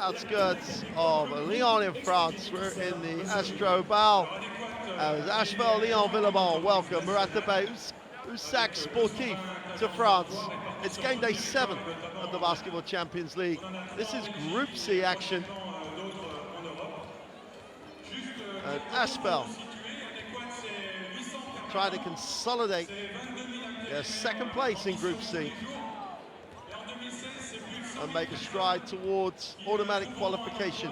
outskirts of Lyon in France. We're in the ASVEL as ASVEL Lyon-Villeurbanne welcome Muratbey Usak Sportif to France. It's game day 7 of the Basketball Champions League. This is Group C action. And ASVEL trying to consolidate their second place in Group C and make a stride towards automatic qualification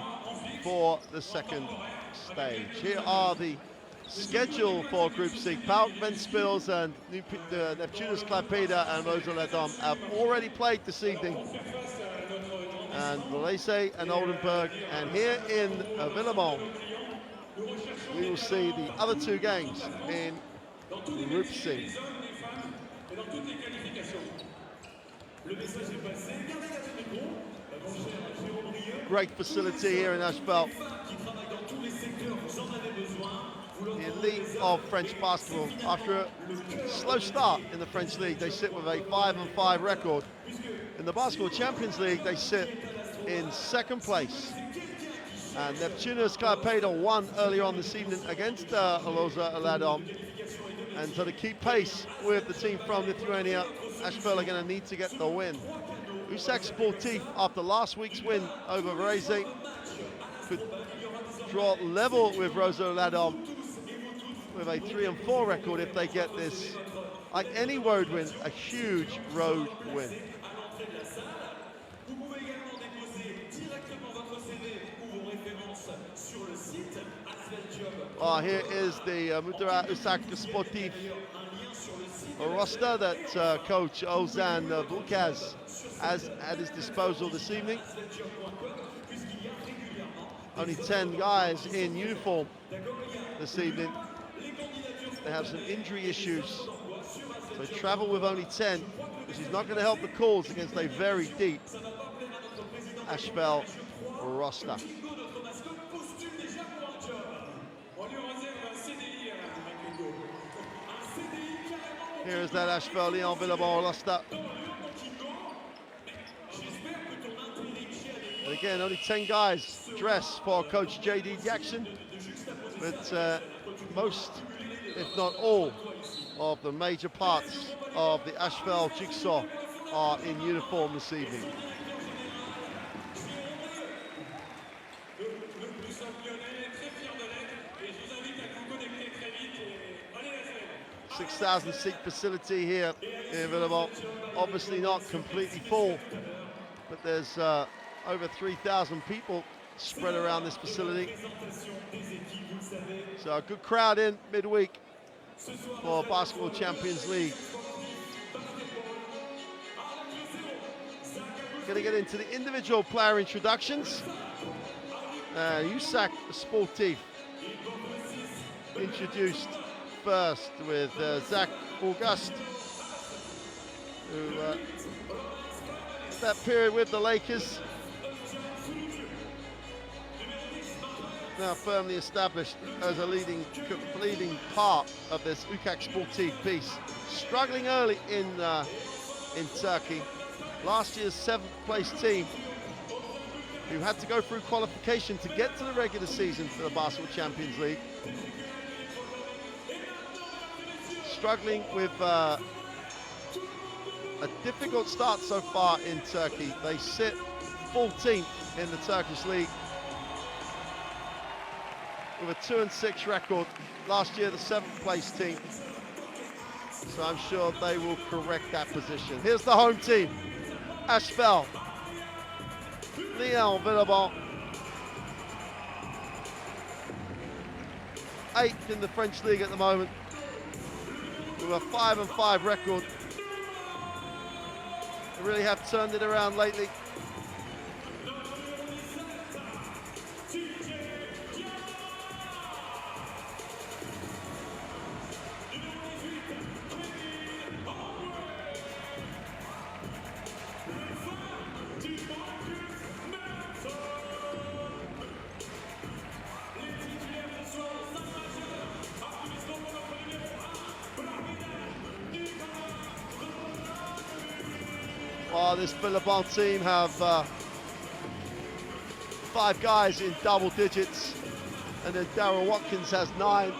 for the second stage. Here are the schedule for Group C. PAOK Ventspils and Neptunus Klaipeda and Rotterdam have already played this evening. And Leyse and Oldenburg. And here in Villeurbanne, we will see the other two games in Group C. Great facility here in ASVEL. The elite of French basketball. After a slow start in the French league, they sit with a 5-5 record. In the Basketball Champions League, they sit in second place. And Neptunus Klaipeda won earlier on this evening against Rotterdam. And so to keep pace with the team from Lithuania, ASVEL are going to need to get the win. Usak Sportif, after last week's win over Varese, could draw level with Rotterdam with a 3-4 record if they get this. Like any road win, a huge road win. Here is the Muratbey Usak Sportif roster that coach Ozan Bulkaz has at his disposal this evening. Only 10 guys in uniform this evening. They have some injury issues, so travel with only 10, which is not going to help the cause against a very deep ASVEL roster. Here is that ASVEL Lyon-Villeurbanne roster. And again, only 10 guys dress for Coach J.D. Jackson, but most, if not all, of the major parts of the ASVEL jigsaw are in uniform this evening. A 6,000-seat facility here in Villeurbanne. Obviously not completely full, but there's over 3,000 people spread around this facility. So a good crowd in midweek for Basketball Champions League. Going to get into the individual player introductions. Usak Sportif introduced first with Zach August, who that period with the Lakers, now firmly established as a leading part of this Usak Sportif piece. Struggling early in Turkey. Last year's 7th place team, who had to go through qualification to get to the regular season for the Basketball Champions League. Struggling with a difficult start so far in Turkey. They sit 14th in the Turkish league with a 2-6 record. Last year, the 7th place team. So I'm sure they will correct that position. Here's the home team, ASVEL Lyon-Villeurbanne. 8th in the French league at the moment, with a 5-5 record. They really have turned it around lately. This Villeurbanne team have 5 guys in double digits, and then Darryl Watkins has 9,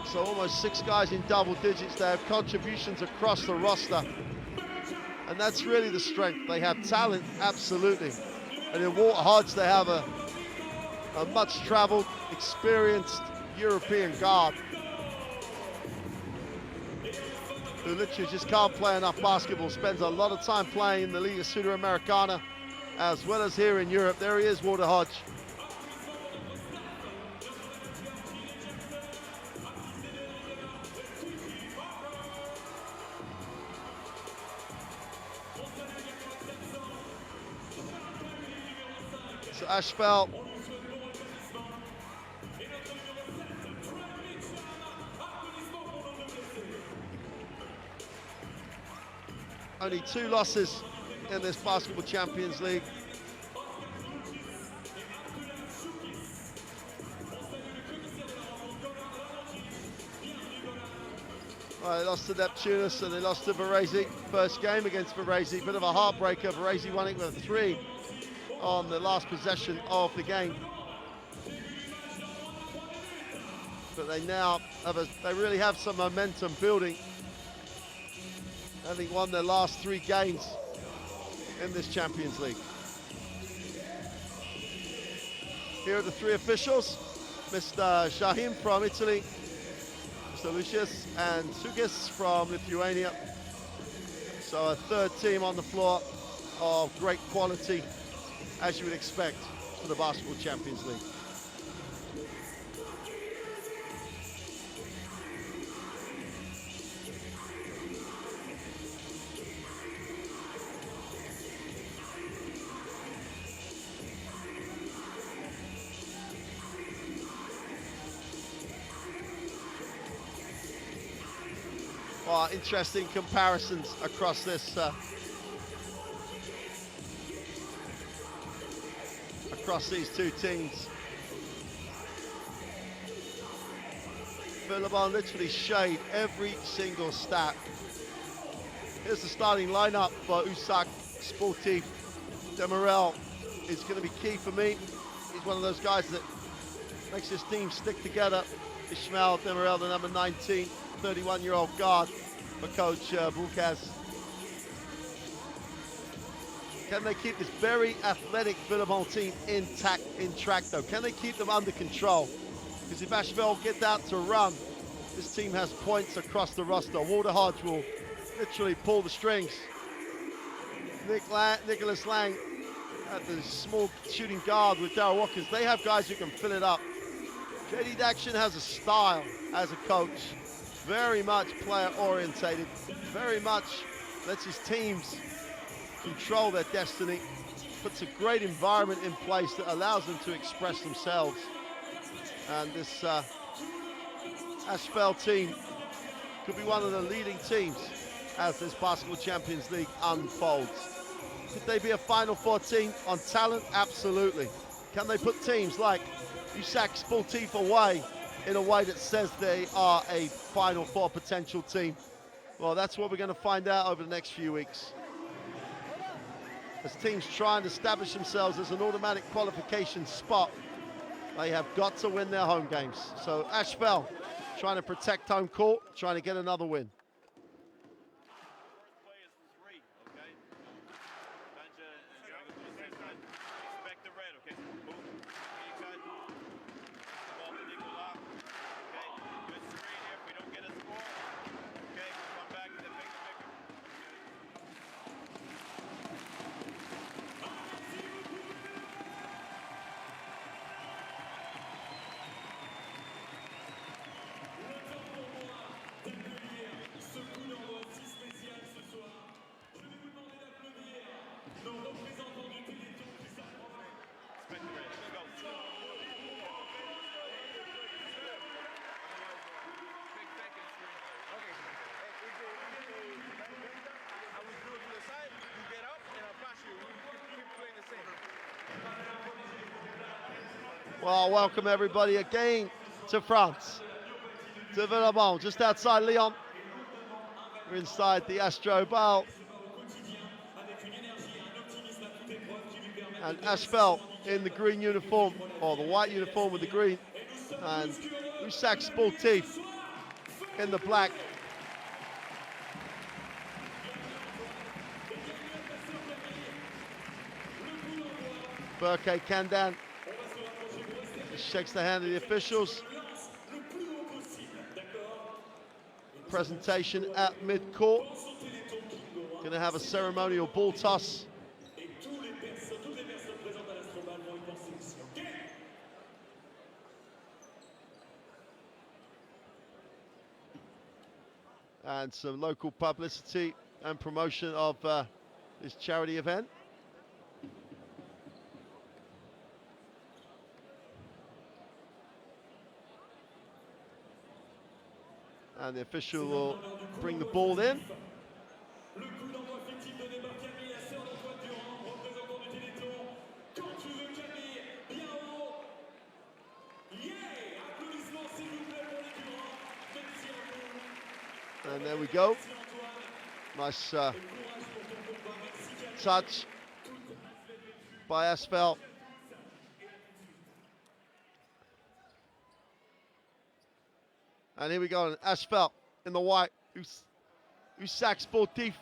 so almost 6 guys in double digits. They have contributions across the roster, and that's really the strength. They have talent, absolutely, and in Walter Hodge they have a much-traveled, experienced European guard who literally just can't play enough basketball, spends a lot of time playing in the Liga Sudamericana as well as here in Europe. There he is, Walter Hodge. So ASVEL only 2 losses in this Basketball Champions League. Well, they lost to Neptunus and they lost to Varese. First game against Varese, bit of a heartbreaker. Varese won it with a 3 on the last possession of the game. But they now they really have some momentum building, having won their last 3 games in this Champions League. Here are the 3 officials. Mr. Shahim from Italy, Mr. Lucius and Sugis from Lithuania. So a 3rd team on the floor of great quality, as you would expect for the Basketball Champions League. Interesting comparisons across this across these 2 teams. Villeurbanne literally shade every single stat. Here's the starting lineup for Usak Sportif. Demirel is going to be key for me. He's one of those guys that makes this team stick together. Ismail Demirel, the number 19, 31-year-old guard for Coach Bulkaz. Can they keep this very athletic Villeurbanne team intact, in track though? Can they keep them under control? Because if ASVEL get out to run, this team has points across the roster. Walter Hodge will literally pull the strings. Nicholas Lang at the small shooting guard with Darryl Watkins. They have guys who can fill it up. JD Daction has a style as a coach. Very much player orientated, very much lets his teams control their destiny, puts a great environment in place that allows them to express themselves. And this ASVEL team could be one of the leading teams as this Basketball Champions League unfolds. Could they be a Final Four team on talent? Absolutely. Can they put teams like Usak Sportif away in a way that says they are a Final Four potential team? Well, that's what we're going to find out over the next few weeks, as teams try and establish themselves as an automatic qualification spot. They have got to win their home games. So ASVEL trying to protect home court, trying to get another win. Well, welcome everybody again to France, to Villeurbanne, just outside Lyon. We're inside the Astro Bowl. And ASVEL in the green uniform, or the white uniform with the green, and Usak Sportif in the black. Berke Kandan shakes the hand of the officials. Presentation at mid-court. Going to have a ceremonial ball toss. And some local publicity and promotion of this charity event. And the official will bring the ball in. And there we go. Nice touch by ASVEL. And here we go, ASVEL in the white, Usak Sportif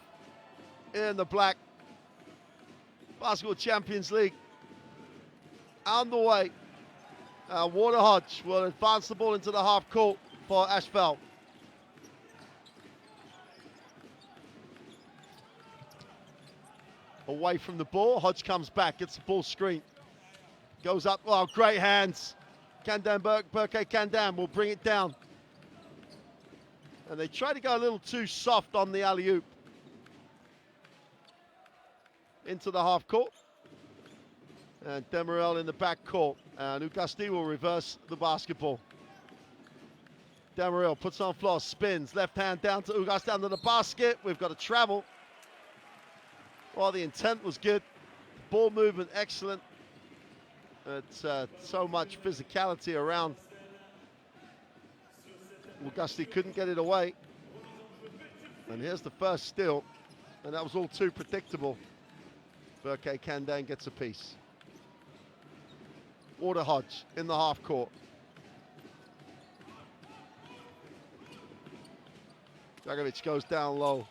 in the black. Basketball Champions League underway. Water Hodge will advance the ball into the half court for ASVEL. Away from the ball, Hodge comes back, gets the ball screen. Goes up, oh, great hands. Kandan, Berke Kandan will bring it down. And they try to go a little too soft on the alley-oop. Into the half court. And Demirel in the back court. And Ugusti will reverse the basketball. Demirel puts on floor, spins, left hand down to Ugusti under the basket. We've got a travel. Well, the intent was good. Ball movement, excellent. It's so much physicality around. Ugusti couldn't get it away. And here's the first steal. And that was all too predictable. Berke Kandan gets a piece. Water Hodge in the half court. Dragovic goes down low.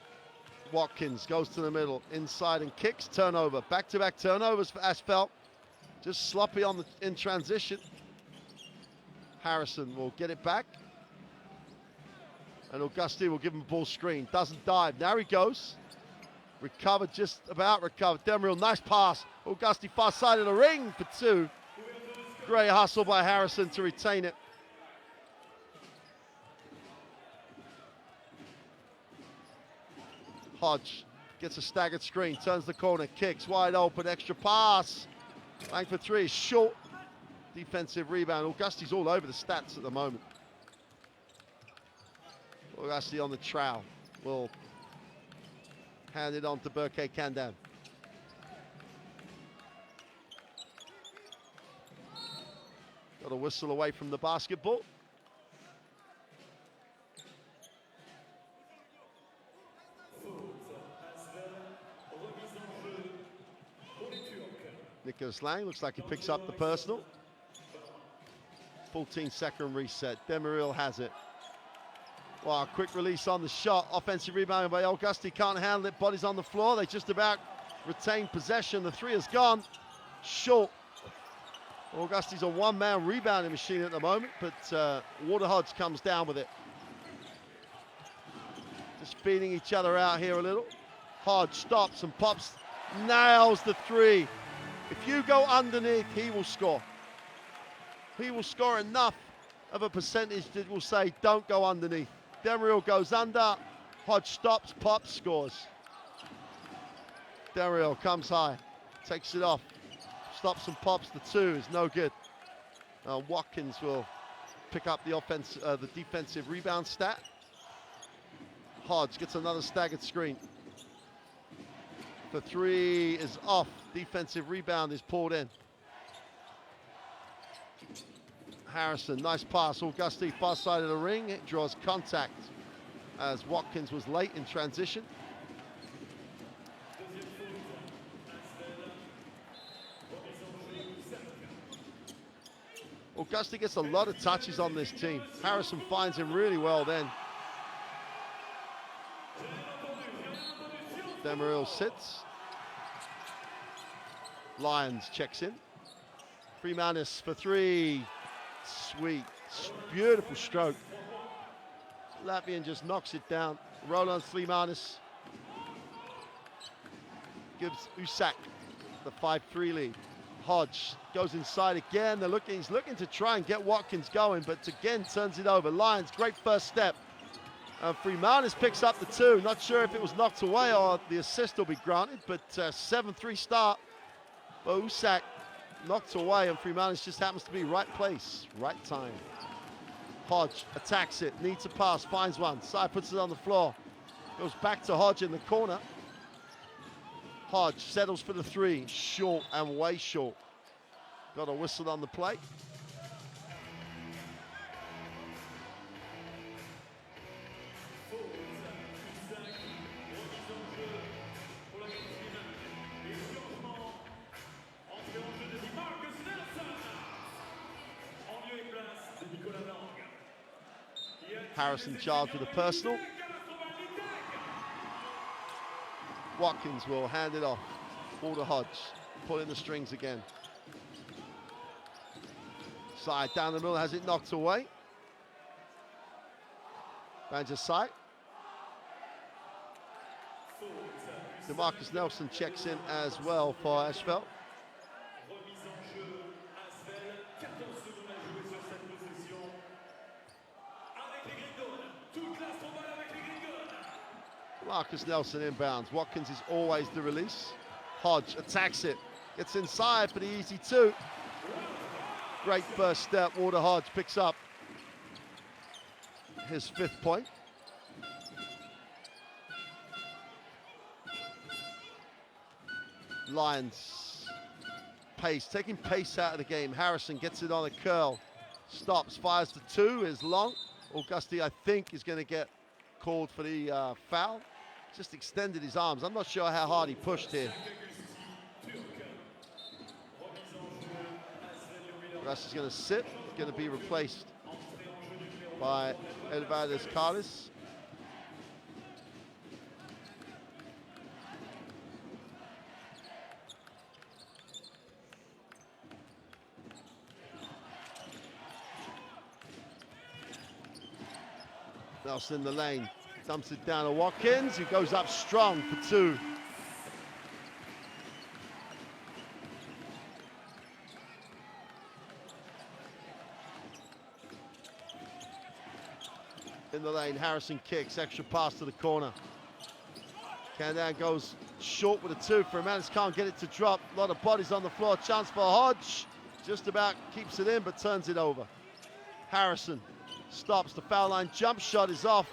Watkins goes to the middle, inside and kicks, turnover. Back-to-back turnovers for ASVEL. Just sloppy in transition. Harrison will get it back. And Ugusti will give him a ball screen. Doesn't dive. Now he goes. Recovered, just about recovered. Demirel, nice pass. Ugusti far side of the ring for two. Great hustle by Harrison to retain it. Hodge gets a staggered screen, turns the corner, kicks, wide open, extra pass. Bang for three, short. Defensive rebound. Ugusti's all over the stats at the moment. Ugusti on the trowel. Will hand it on to Berke Kandan. Got a whistle away from the basketball. Nicholas Lang looks like he picks up the personal. 14-second reset. Demirel has it. Wow, quick release on the shot. Offensive rebound by Ugusti. Can't handle it. Body's on the floor. They just about retain possession. The three has gone short. Ugusti's a one-man rebounding machine at the moment, but Water Hodge comes down with it. Just feeding each other out here a little. Hodge stops and pops, nails the three. If you go underneath, he will score. He will score enough of a percentage that will say, don't go underneath. Demirel goes under, Hodge stops, pops, scores. Demirel comes high, takes it off, stops and pops, the two is no good. Watkins will pick up the defensive rebound stat. Hodge gets another staggered screen. The three is off, defensive rebound is pulled in. Harrison, nice pass. Ugusti far side of the ring. It draws contact as Watkins was late in transition. Auguste gets a lot of touches on this team. Harrison finds him really well then. Demeril sits. Lyons checks in. Freemanis for three. Sweet, beautiful stroke. Latvian just knocks it down. Roland Freemanis gives Usak the 5-3 lead. Hodge goes inside again. He's looking to try and get Watkins going, but again turns it over. Lyons, great first step. And Freemanis picks up the 2. Not sure if it was knocked away or the assist will be granted, but 7-3 start. But Usak knocked away, and Freemanis just happens to be right place, right time. Hodge attacks it, needs a pass, finds one. Side puts it on the floor. Goes back to Hodge in the corner. Hodge settles for the 3, short and way short. Got a whistle on the play. Harrison charged with a personal. Watkins will hand it off. Ball to Hodge, pulling the strings again. Side down the middle, has it knocked away. Banja sight. DeMarcus Nelson checks in as well for ASVEL. Marcus Nelson inbounds. Watkins is always the release. Hodge attacks it. Gets inside for the easy 2. Great first step. Walter Hodge picks up his 5th point. Lyons. Pace, taking pace out of the game. Harrison gets it on a curl. Stops, fires the 2, is long. Auguste, I think, is going to get called for the foul. Just extended his arms. I'm not sure how hard he pushed here. Russ is going to sit, going to be replaced by Elvades Carlis. Nelson in the lane. Dumps it down to Watkins, who goes up strong for 2. In the lane, Harrison kicks, extra pass to the corner. Candan goes short with a 2. Freemanis can't get it to drop. A lot of bodies on the floor. Chance for Hodge. Just about keeps it in, but turns it over. Harrison stops. The foul line jump shot is off.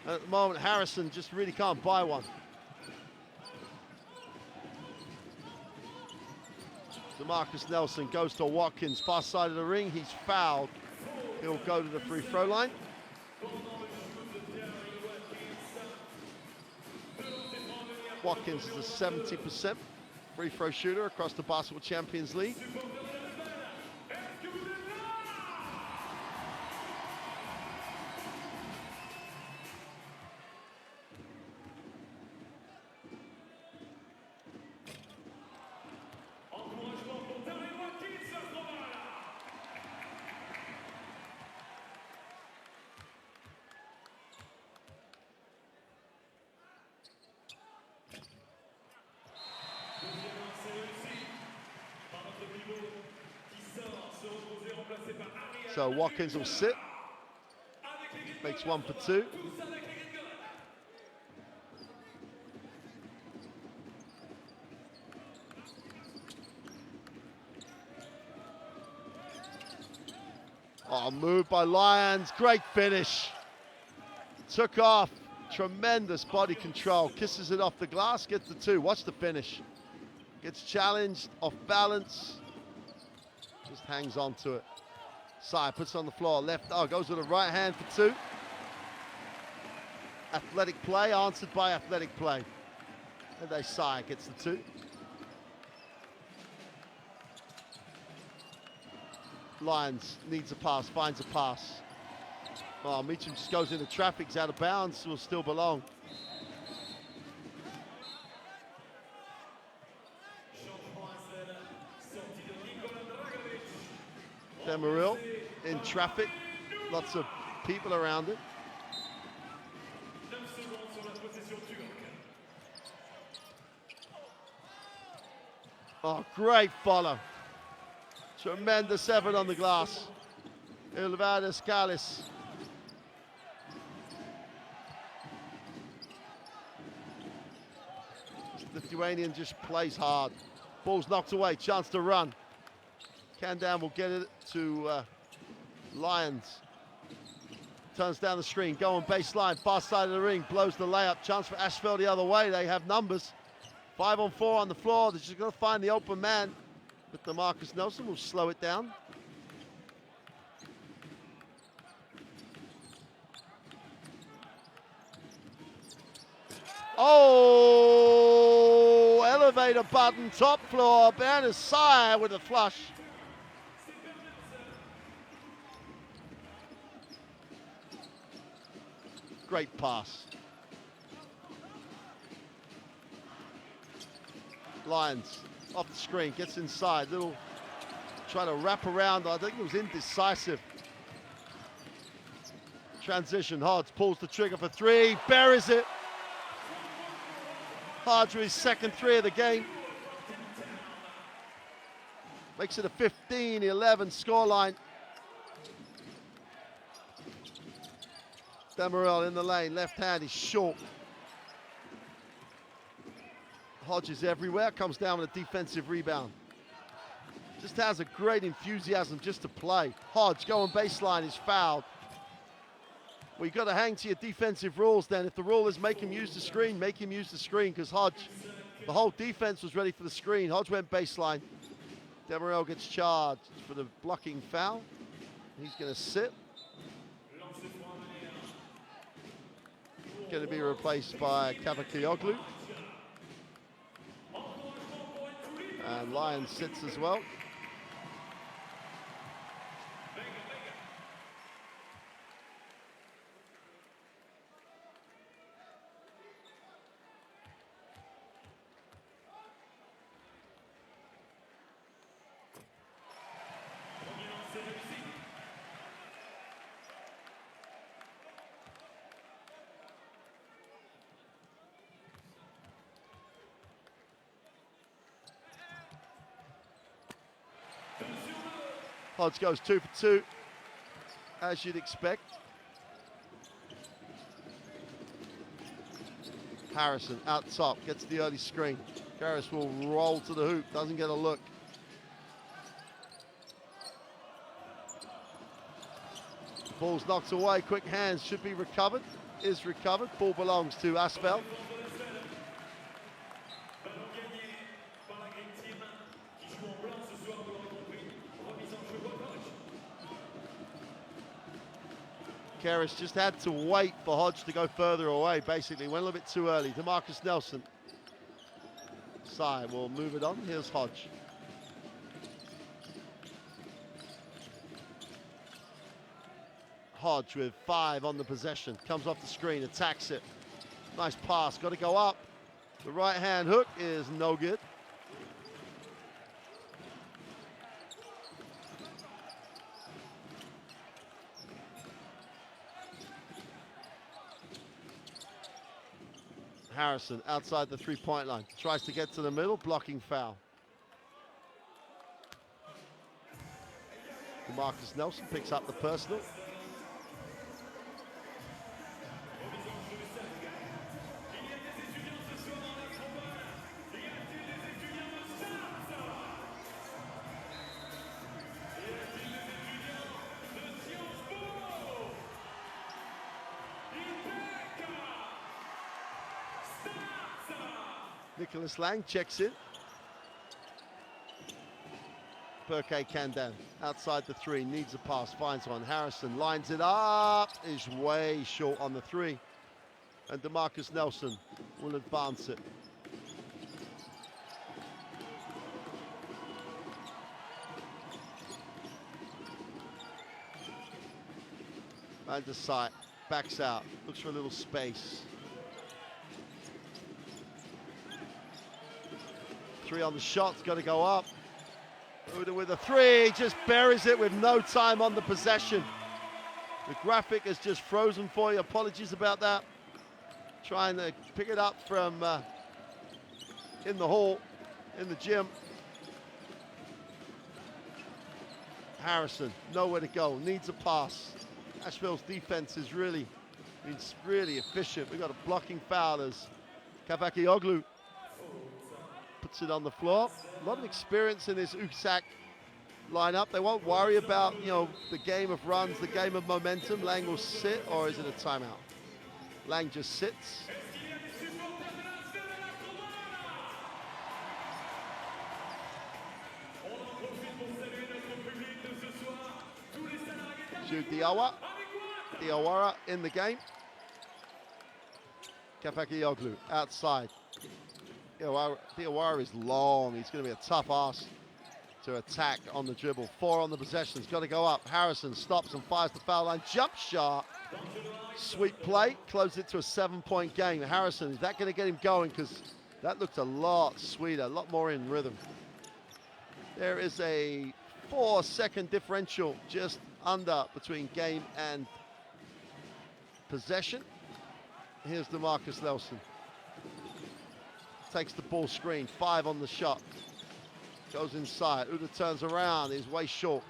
At the moment, Harrison just really can't buy one. DeMarcus Nelson goes to Watkins, far side of the ring. He's fouled. He'll go to the free throw line. Watkins is a 70% free throw shooter across the Basketball Champions League. So Watkins will sit, makes 1 for 2. Oh, move by Lyons, great finish. Took off, tremendous body control, kisses it off the glass, gets the 2. Watch the finish. Gets challenged, off balance, just hangs on to it. Side puts it on the floor, left, goes with a right hand for 2. Athletic play, answered by athletic play. And they Sai gets the 2. Lyons needs a pass, finds a pass. Oh, Mitchum just goes into traffic, he's out of bounds, will still belong. Demeril in traffic, lots of people around it. Oh, great follow. Tremendous effort on the glass. Ilvadis Kalis. Lithuanian just plays hard. Ball's knocked away, chance to run. Kandan will get it to Lyons. Turns down the screen, going baseline, far side of the ring, blows the layup. Chance for ASVEL the other way, they have numbers. 5-on-4 on the floor, they're just gonna find the open man. But DeMarcus Nelson will slow it down. Oh, elevator button, top floor, Berner Sire with a flush. Great pass. Lyons off the screen, gets inside, little try to wrap around, I think it was indecisive. Transition, Hodge pulls the trigger for three, buries it. Hodge with his second three of the game. Makes it a 15-11 scoreline. Demeril in the lane, left hand, he's short. Hodge is everywhere, comes down with a defensive rebound. Just has a great enthusiasm just to play. Hodge going baseline, is fouled. Well, you've got to hang to your defensive rules then. If the rule is make him use the screen, make him use the screen, because Hodge, the whole defense was ready for the screen. Hodge went baseline. Demeril gets charged for the blocking foul. He's going to sit. Going to be replaced by Kavaklioglu. And Lyons sits as well. Hodge goes 2 for 2, as you'd expect. Harrison out top, gets the early screen. Harris will roll to the hoop, doesn't get a look. Ball's knocked away, quick hands, should be recovered, is recovered. Ball belongs to ASVEL. Harris just had to wait for Hodge to go further away, basically. Went a little bit too early. DeMarcus Nelson. Sai will move it on. Here's Hodge. Hodge with 5 on the possession. Comes off the screen, attacks it. Nice pass, got to go up. The right hand hook is no good. Harrison outside the three-point line. Tries to get to the middle, blocking foul. Marcus Nelson picks up the personal. Nicholas Lang checks in. Perke Kandan outside the three, needs a pass, finds one. Harrison lines it up, is way short on the three. And DeMarcus Nelson will advance it. Van der Site backs out, looks for a little space. 3 on the shot, it's got to go up. Uda with a 3, just buries it with no time on the possession. The graphic is just frozen for you, apologies about that. Trying to pick it up from in the hall, in the gym. Harrison, nowhere to go, needs a pass. ASVEL's defense is really efficient. We've got a blocking foul as Kavakioglu puts it on the floor. A lot of experience in this Usak lineup. They won't worry about, you know, the game of runs, the game of momentum. Lang will sit, or is it a timeout? Lang just sits. Jude Diawara in the game. Kavakioglu outside. Diawara is long. He's going to be a tough ass to attack on the dribble. 4 on the possession. He's got to go up. Harrison stops and fires the foul line. Jump shot. Sweet play. Closed it to a 7-point game. Harrison, is that going to get him going? Because that looked a lot sweeter, a lot more in rhythm. There is a 4-second differential just under between game and possession. Here's DeMarcus Nelson. Takes the ball screen, 5 on the shot. Goes inside, Uda turns around, he's way short.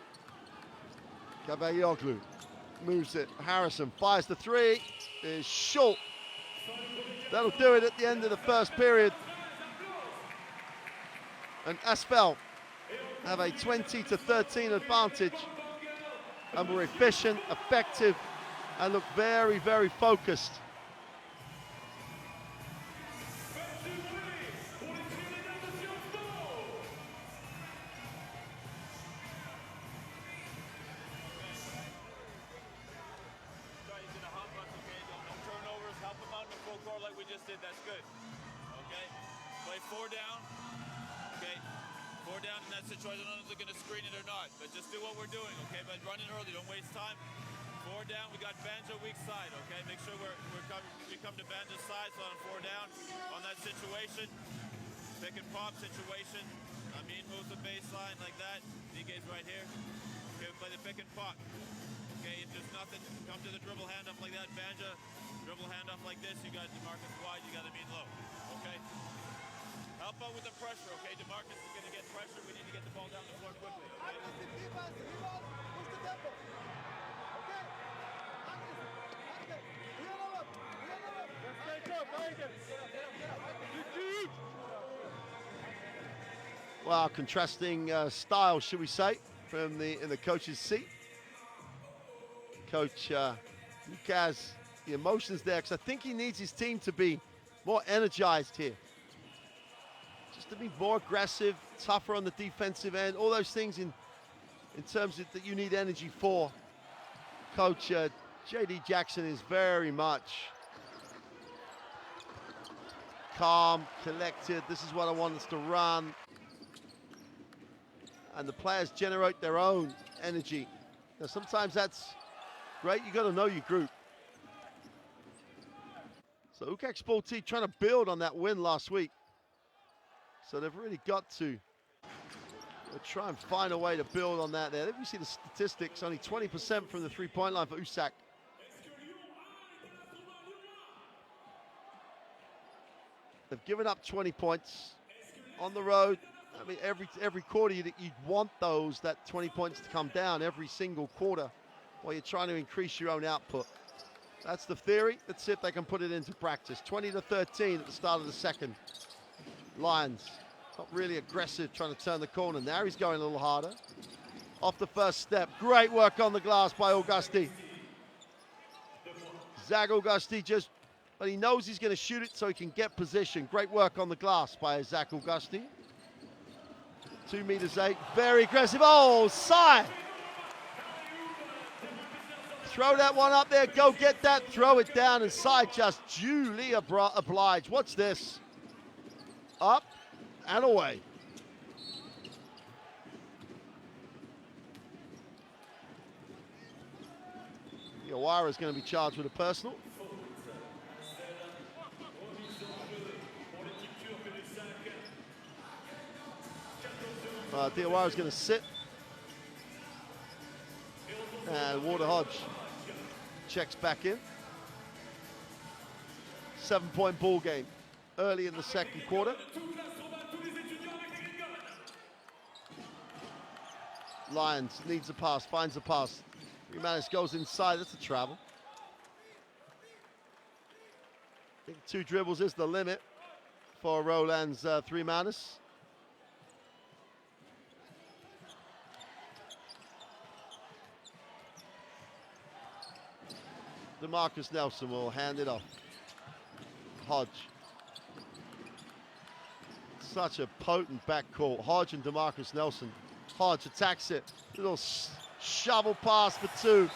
Kavakioglu moves it, Harrison fires the 3, is short. That'll do it at the end of the first period. And ASVEL have a 20-13 advantage. And were efficient, effective, and look very, very focused. That's good. Okay? Play 4 down. Okay? 4 down in that situation. I don't know if they're going to screen it or not, but just do what we're doing, okay? But run it early. Don't waste time. 4 down. We got Banjo weak side, okay? Make sure we come to Banjo's side, so on 4 down on that situation. Pick and pop situation. Amin moves the baseline like that. DK's right here. Okay, we play the pick and pop. Okay, if there's nothing, come to the dribble hand up like that. Banjo. Dribble hand off like this, you got DeMarcus wide, you got Amin low, okay? Help out with the pressure, okay? DeMarcus is going to get pressure, we need to get the ball down the floor quickly, okay? Well, contrasting style, should we say, from in the coach's seat. Coach Lucas, the emotions there, because I think he needs his team to be more energized here. Just to be more aggressive, tougher on the defensive end, all those things in terms of that you need energy for. Coach J.D. Jackson is very much calm, collected. This is what I want us to run. And the players generate their own energy. Now, sometimes that's great. You got to know your group. So Usak Sportif trying to build on that win last week. So they've really got to try and find a way to build on that there. If you see the statistics, only 20% from the 3-point line for Usak. They've given up 20 points on the road. I mean, every quarter you'd want that 20 points to come down every single quarter while you're trying to increase your own output. That's the theory. Let's see if they can put it into practice. 20-13 at the start of the second. Lions, not really aggressive, trying to turn the corner. Now he's going a little harder. Off the first step. Great work on the glass by Augusti. Zach Augusti but he knows he's going to shoot it so he can get position. Great work on the glass by Zach Augusti. 2'8", very aggressive. Oh, Sai! Throw that one up there, go get that, throw it down, and Sai just duly obliged. What's this? Up and away. Diawara is going to be charged with a personal. Diawara is going to sit. And Water Hodge checks back in. 7-point ball game early in the second quarter. Lyons needs a pass, finds a pass. Umanis goes inside, that's a travel. I think 2 dribbles is the limit for Roland's 3-Manis. DeMarcus Nelson will hand it off. Hodge. Such a potent backcourt. Hodge and DeMarcus Nelson. Hodge attacks it. Little shovel pass for 2.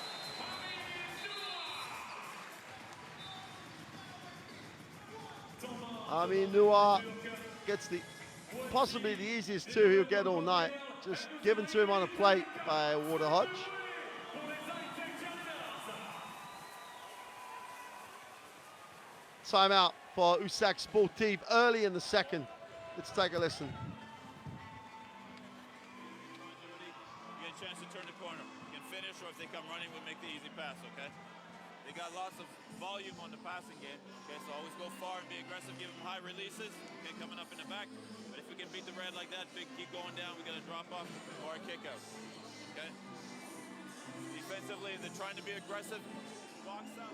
Noah gets possibly the easiest 2 he'll get all night. Just given to him on a plate by Water Hodge. Timeout for Usak Sportif early in the second. Let's take a listen. You get a chance to turn the corner. You can finish, or if they come running, we'll make the easy pass, okay? They got lots of volume on the passing game, okay? So always go far and be aggressive, give them high releases, okay, coming up in the back. But if we can beat the red like that, keep going down, we got a drop off or a kick out, okay? Defensively, they're trying to be aggressive. Box out.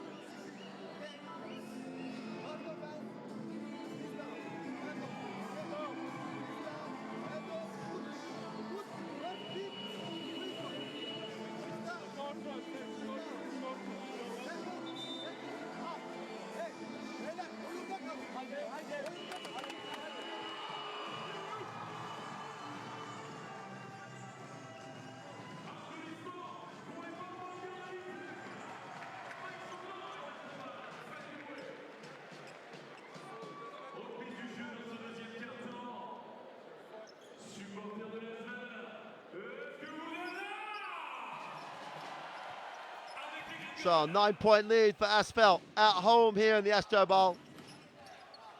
So 9-point lead for ASVEL at home here in the Astro Bowl.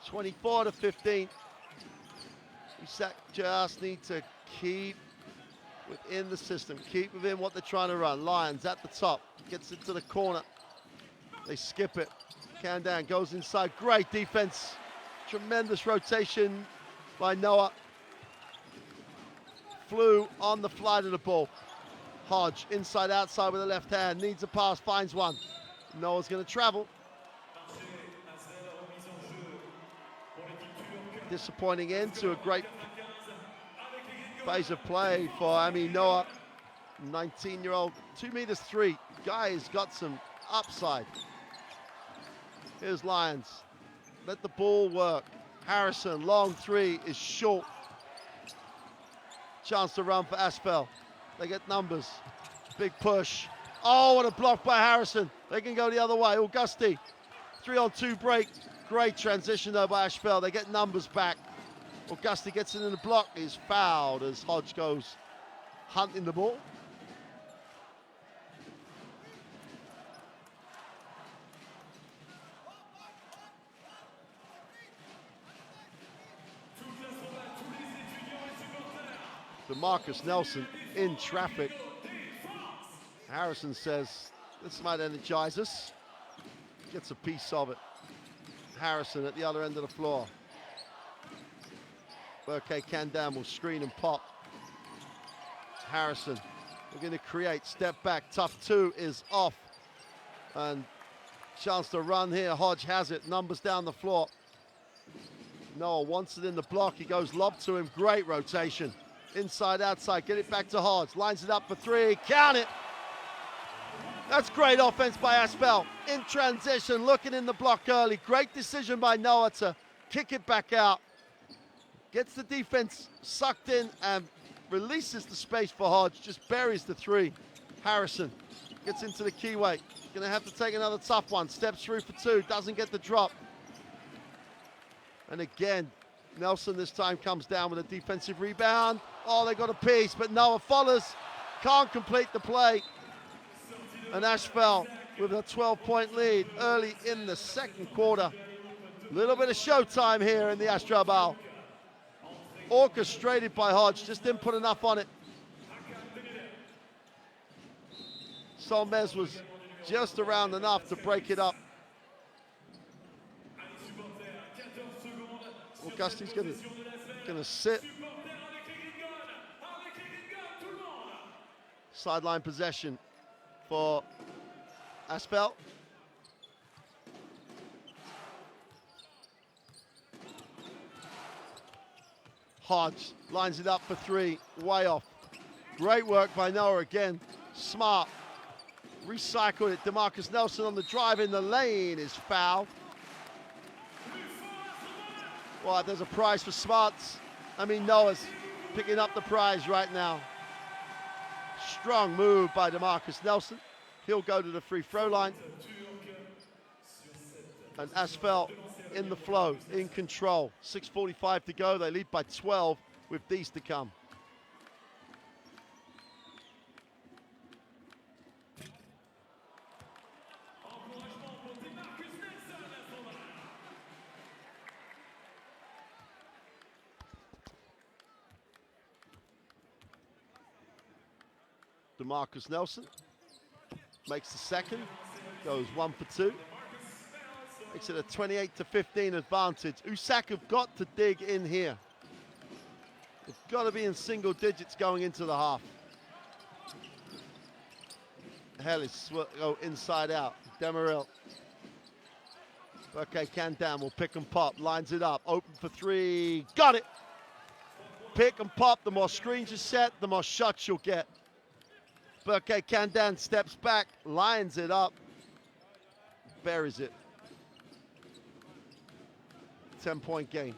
24-15. Usak just need to keep within the system, keep within what they're trying to run. Lyons at the top, gets into the corner. They skip it. Kandan goes inside, great defense. Tremendous rotation by Noah. Flew on the fly to the ball. Hodge, inside, outside with the left hand, needs a pass, finds one. Noah's going to travel. Disappointing end to a great phase of play for Noah. 19-year-old, 2 meters 3. Guy has got some upside. Here's Lyons. Let the ball work. Harrison, long 3 is short. Chance to run for ASVEL. They get numbers. Big push. Oh, what a block by Harrison. They can go the other way. Augusti. 3-on-2 break. Great transition though by ASVEL. They get numbers back. Augusti gets it in the block. He's fouled as Hodge goes hunting the ball. DeMarcus Nelson in traffic. Harrison says, this might energize us. Gets a piece of it. Harrison at the other end of the floor. Burke Kandan will screen and pop. Harrison, we're going to create, step back. Tough 2 is off. And chance to run here. Hodge has it, numbers down the floor. Noah wants it in the block. He goes lob to him, great rotation. Inside, outside, get it back to Hodge. Lines it up for 3, count it. That's great offense by ASVEL. In transition, looking in the block early. Great decision by Noah to kick it back out. Gets the defense sucked in and releases the space for Hodge. Just buries the 3. Harrison gets into the keyway. Gonna have to take another tough one. Steps through for 2, doesn't get the drop. And again, Nelson this time comes down with a defensive rebound. Oh, they got a piece, but Noah follows. Can't complete the play. And ASVEL with a 12-point lead early in the second quarter. A little bit of showtime here in the ASVEL. Orchestrated by Hodge, just didn't put enough on it. Solmez was just around enough to break it up. Augustine's gonna sit. Sideline possession for ASVEL. Hodge lines it up for three, way off. Great work by Noah again, smart. Recycled it, DeMarcus Nelson on the drive in the lane is fouled. Well, there's a prize for smarts. Noah's picking up the prize right now. Strong move by DeMarcus Nelson. He'll go to the free throw line. And ASVEL in the flow, in control. 6:45 to go, they lead by 12 with these to come. DeMarcus Nelson makes the second, goes 1 for 2. Makes it a 28-15 advantage. Usak have got to dig in here. They've got to be in single digits going into the half. Hellis will go inside out. Demeril. Okay, Kandam will pick and pop, lines it up, open for three, got it! Pick and pop, the more screens you set, the more shots you'll get. Okay, Kandam steps back, lines it up, buries it. 10-point game.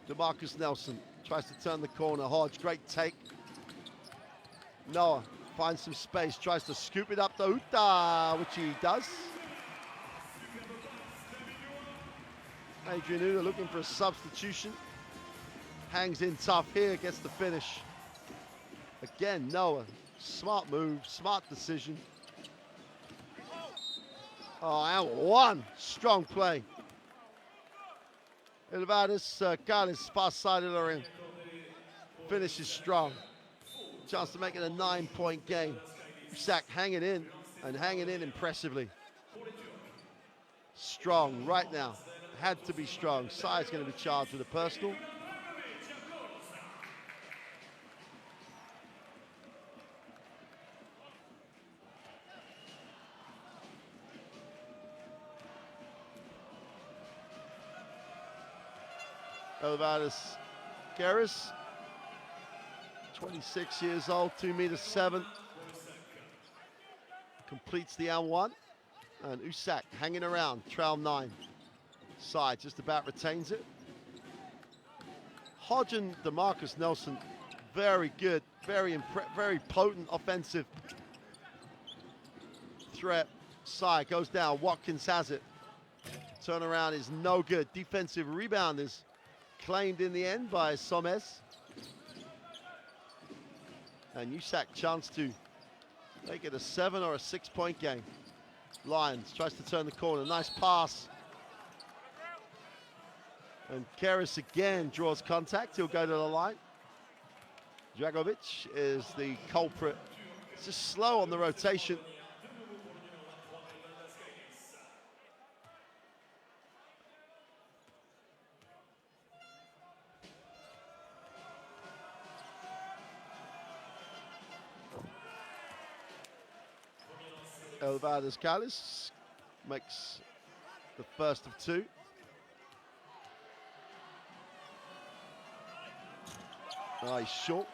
DeMarcus Nelson tries to turn the corner. Hodge, great take. Noah finds some space, tries to scoop it up to Uta, which he does. Adrian Uta looking for a substitution. Hangs in tough here, gets the finish. Again, Noah, smart move, smart decision. Oh, and one strong play. Elvadis Gales, far side of the ring. Finishes strong. Chance to make it a 9-point game. Usak hanging in, and hanging in impressively. Strong right now. Had to be strong. Sai's going to be charged with a personal. Elvadis Garris, 26 years old, 2'7". Completes the N1. And Usak hanging around, trail 9. Side just about retains it. Hodge and DeMarcus Nelson, very good, very potent offensive threat. Side goes down, Watkins has it. Turnaround is no good. Defensive rebound is claimed in the end by Solmez. And Usak chance to make it a 7 or a 6-point game. Lions tries to turn the corner, nice pass. And Keres again draws contact, he'll go to the line. Dragovic is the culprit. It's just slow on the rotation. Elvadis Gales makes the first of 2. He's short.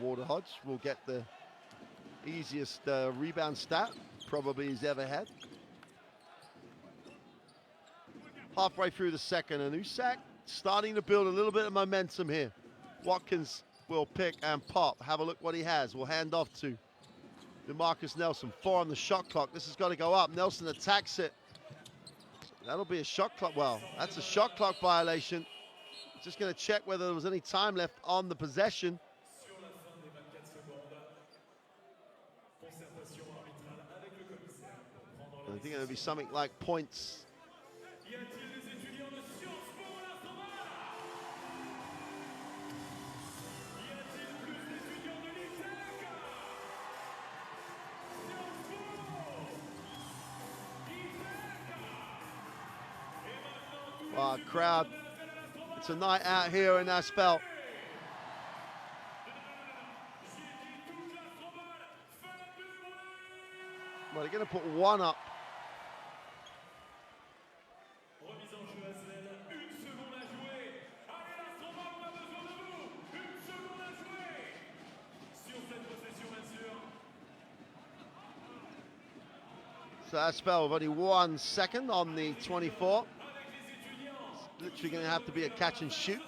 Walter Hodge will get the easiest rebound stat probably he's ever had. Halfway through the second, and Usak starting to build a little bit of momentum here. Watkins will pick and pop. Have a look what he has. We'll hand off to DeMarcus Nelson. 4 on the shot clock. This has got to go up. Nelson attacks it. That'll be a shot clock. Well, that's a shot clock violation. Just going to check whether there was any time left on the possession. I think it'll be something like points. Crowd, it's a night out here in ASVEL. Well, they're going to put one up. So ASVEL with only 1 second on the 24. It's literally going to have to be a catch and shoot.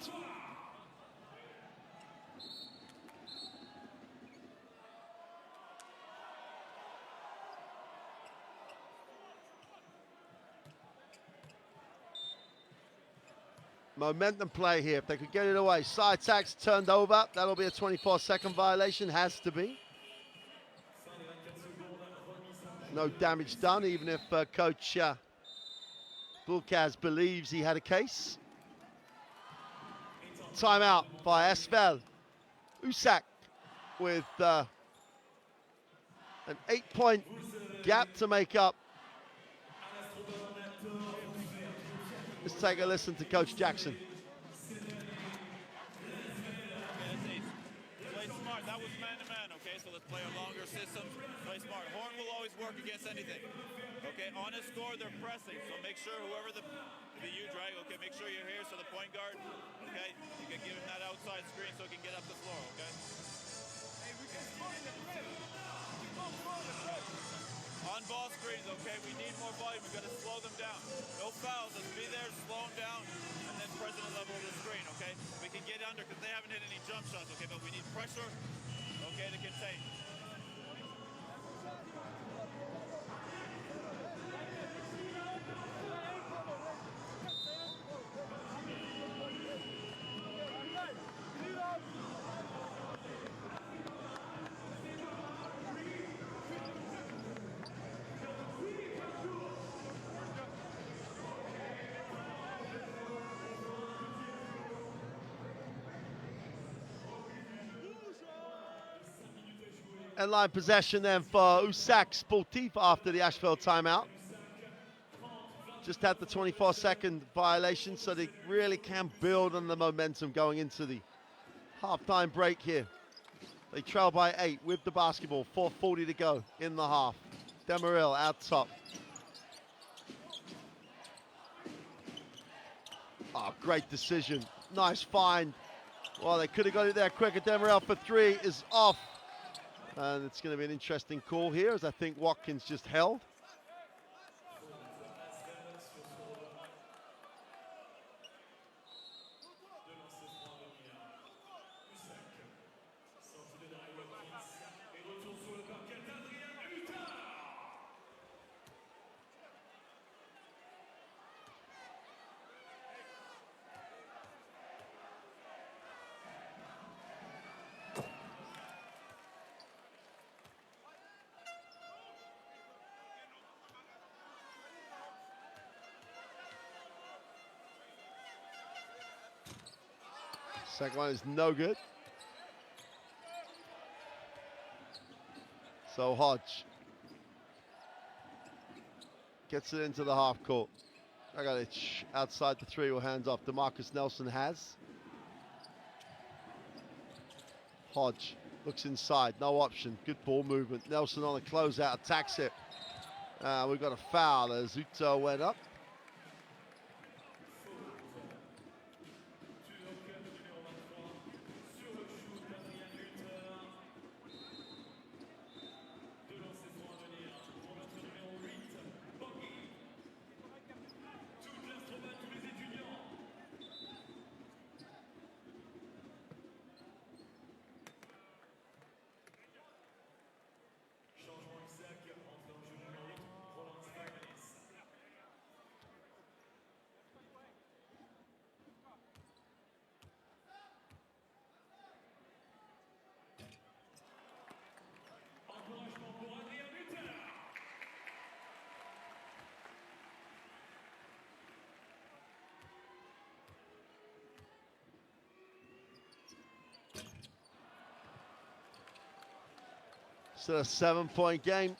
Momentum play here. If they could get it away. Side tacks turned over. That'll be a 24-second violation. Has to be. No damage done, even if Coach Bulkaz believes he had a case. Timeout by ASVEL. Usak with an 8-point gap to make up. Let's take a listen to Coach Jackson. Play smart. That was man-to-man, okay? So let's play a longer system. Play smart. Horn will always work against anything. Okay, on a score, they're pressing. So make sure whoever the huge, right? Okay, make sure you're here so the point guard, okay? You can give him that outside screen so he can get up the floor, okay? Hey, we can slow the play. On ball screens, okay? We need more volume. We've got to slow them down. No fouls. Let's be there, slow them down, and then press at the level of the screen, okay? We can get under because they haven't hit any jump shots, okay? But we need pressure, okay, to contain. And line possession then for Usak Sportif after the ASVEL timeout. Just had the 24-second violation, so they really can build on the momentum going into the halftime break here. They trail by 8 with the basketball, 4:40 to go in the half. Demirel out top. Oh, great decision. Nice find. Well, they could have got it there quicker. Demirel for 3 is off. And it's going to be an interesting call here, as I think Watkins just held. Second one is no good. So Hodge gets it into the half court. Dragalic outside the 3 will hands off. DeMarcus Nelson has. Hodge looks inside, no option. Good ball movement. Nelson on the closeout, attacks it. We've got a foul as Zuto went up. Still a 7-point game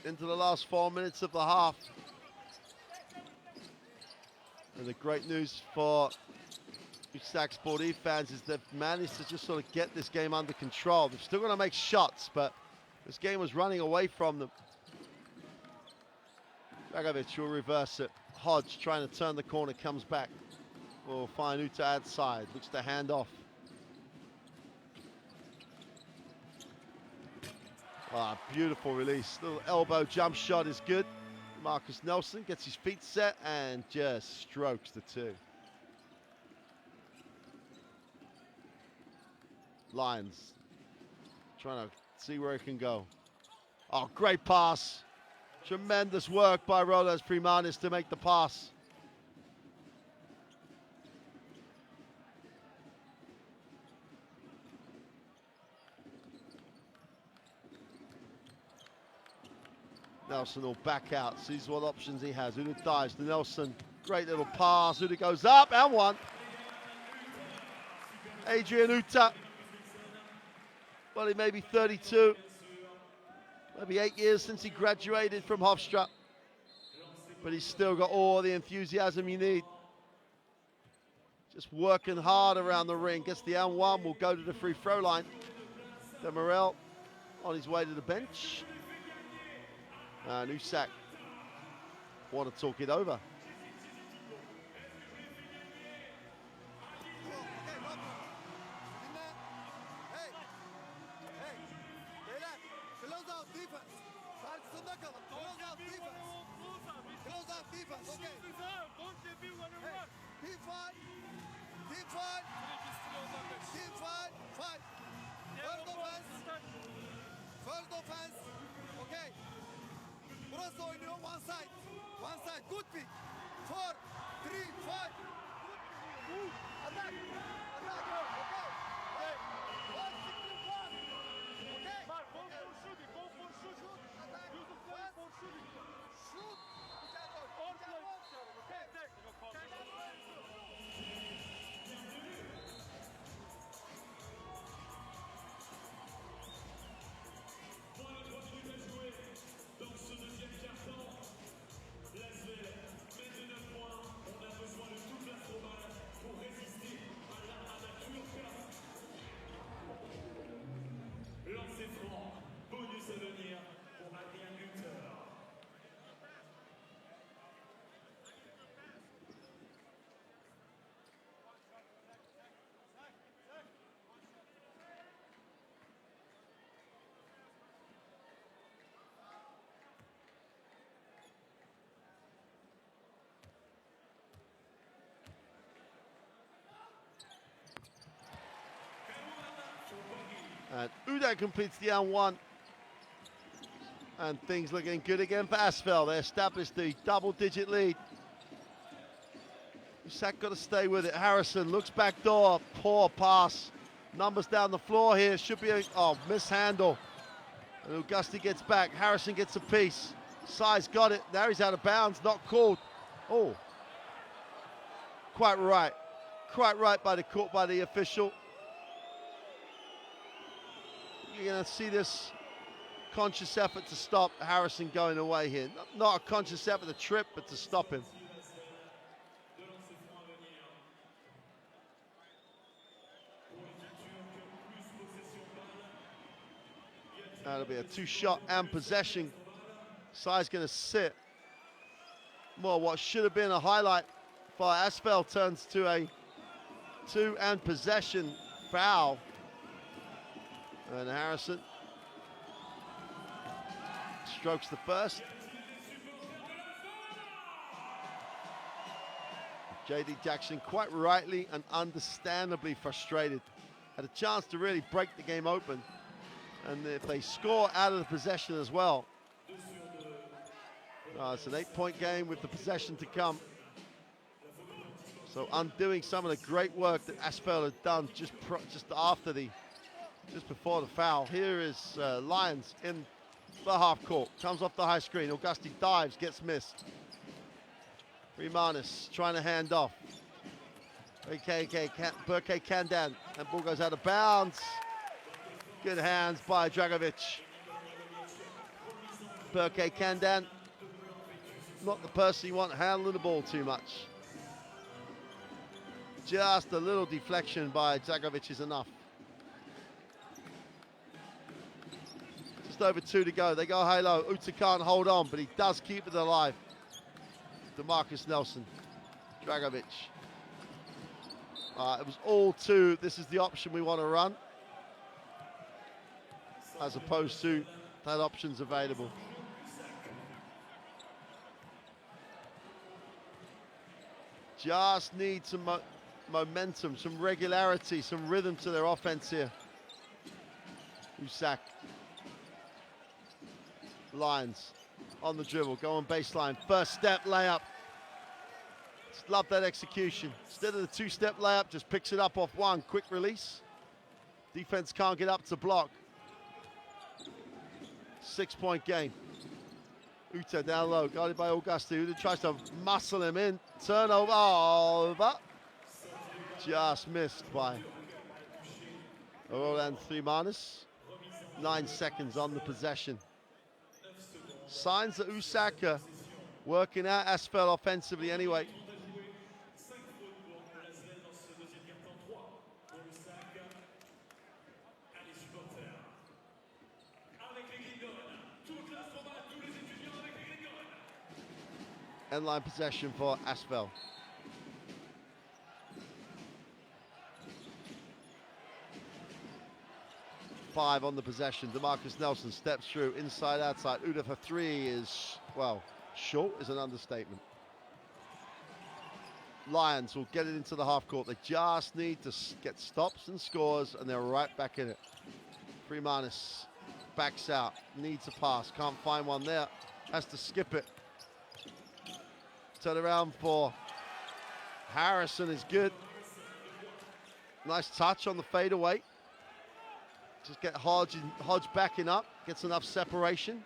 into the last 4 minutes of the half. And the great news for Usak Sportif fans is they've managed to just sort of get this game under control. They're still going to make shots, but this game was running away from them. Dragovic will reverse it. Hodge trying to turn the corner, comes back. Will find Utaad's side, looks to hand off. Ah, beautiful release. Little elbow jump shot is good. Marcus Nelson gets his feet set and just strokes the two. Lions trying to see where it can go. Oh, great pass. Tremendous work by Rolas Primanis to make the pass. Nelson will back out, sees what options he has. Uda dives to Nelson. Great little pass. Uda goes up and one. Adrian Uta. Well, he may be 32. Maybe 8 years since he graduated from Hofstra. But he's still got all the enthusiasm you need. Just working hard around the ring. Gets the N1, will go to the free throw line. Demirel on his way to the bench. And Usak want to talk it over. One side, good pick. 4, 3, 5. Attack. Okay. 1, 6, 1. Okay. Mark, go for shooting. Attack. Use the flag for shooting. Shoot. All play each other, okay? Technical call. And Uda completes the N1. And things looking good again for ASVEL. They established the double-digit lead. Usak got to stay with it. Harrison looks back door. Poor pass. Numbers down the floor here. Should be a mishandle. And Augusti gets back. Harrison gets a piece. Size got it. Now he's out of bounds. Not called. Oh. Quite right. Quite right by the official. You're going to see this conscious effort to stop Harrison going away here. Not a conscious effort to trip, but to stop him. That'll be a two-shot and possession. Sai's going to sit. Well, what should have been a highlight for ASVEL turns to a 2 and possession foul. And Harrison strokes the first. J.D. Jackson quite rightly and understandably frustrated. Had a chance to really break the game open. And if they score out of the possession as well. It's an 8-point game with the possession to come. So undoing some of the great work that ASVEL had done just before the foul. Here is Lions in the half court. Comes off the high screen. Augusti dives, gets missed. Primanis trying to hand off. Burke Kandan, and ball goes out of bounds. Good hands by Dragovic. Berke Kandan, not the person you want handling the ball too much. Just a little deflection by Zagovic is enough. Just over 2 to go. They go high low. Uta can't hold on, but he does keep it alive. DeMarcus Nelson, Dragovic. It was all 2. This is the option we want to run, as opposed to that option's available. Just need some momentum, some regularity, some rhythm to their offense here. Usak. Lions on the dribble, go on baseline. First step layup. Just love that execution. Instead of the 2-step layup, just picks it up off 1. Quick release. Defense can't get up to block. 6-point game. Uta down low, guarded by Auguste. Uta tries to muscle him in. Turnover. Over. Just missed by Roland 3-. 9 seconds on the possession. Signs that Usak working out ASVEL offensively anyway. End line possession for ASVEL. Five on the possession. DeMarcus Nelson steps through, inside, outside. Uda for 3 is, well, short is an understatement. Lions will get it into the half court. They just need to get stops and scores, and they're right back in it. 3-. Backs out, needs a pass, can't find one there. Has to skip it. Turn around for Harrison is good. Nice touch on the fadeaway. Just get Hodge backing up, gets enough separation.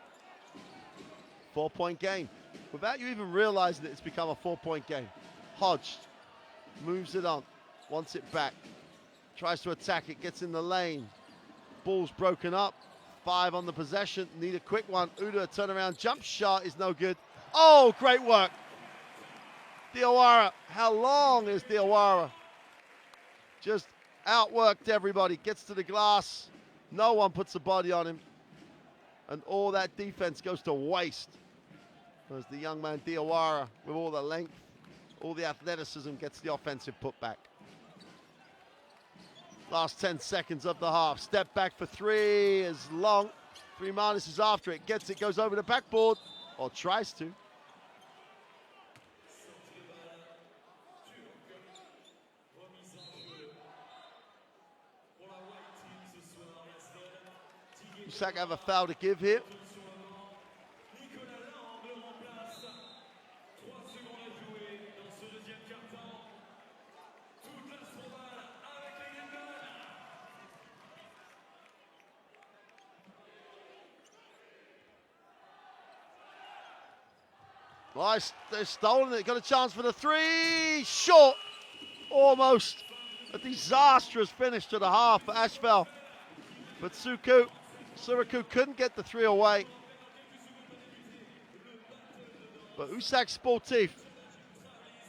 4-point game. Without you even realizing that it's become a 4-point game. Hodge moves it on, wants it back, tries to attack it, gets in the lane. Ball's broken up. 5 on the possession, need a quick one. Uda turnaround jump shot is no good. Oh, great work. Diawara, how long is Diawara? Just outworked everybody, gets to the glass. No one puts a body on him. And all that defense goes to waste. As the young man Diawara, with all the length, all the athleticism, gets the offensive putback. Last 10 seconds of the half. Step back for 3 is long. 3- is after it, gets it, goes over the backboard, or tries to. Usak have a foul to give here. Nice, they've stolen it, got a chance for the 3, short, almost. A disastrous finish to the half for ASVEL. But Suraku couldn't get the 3 away. But Usak Sportif,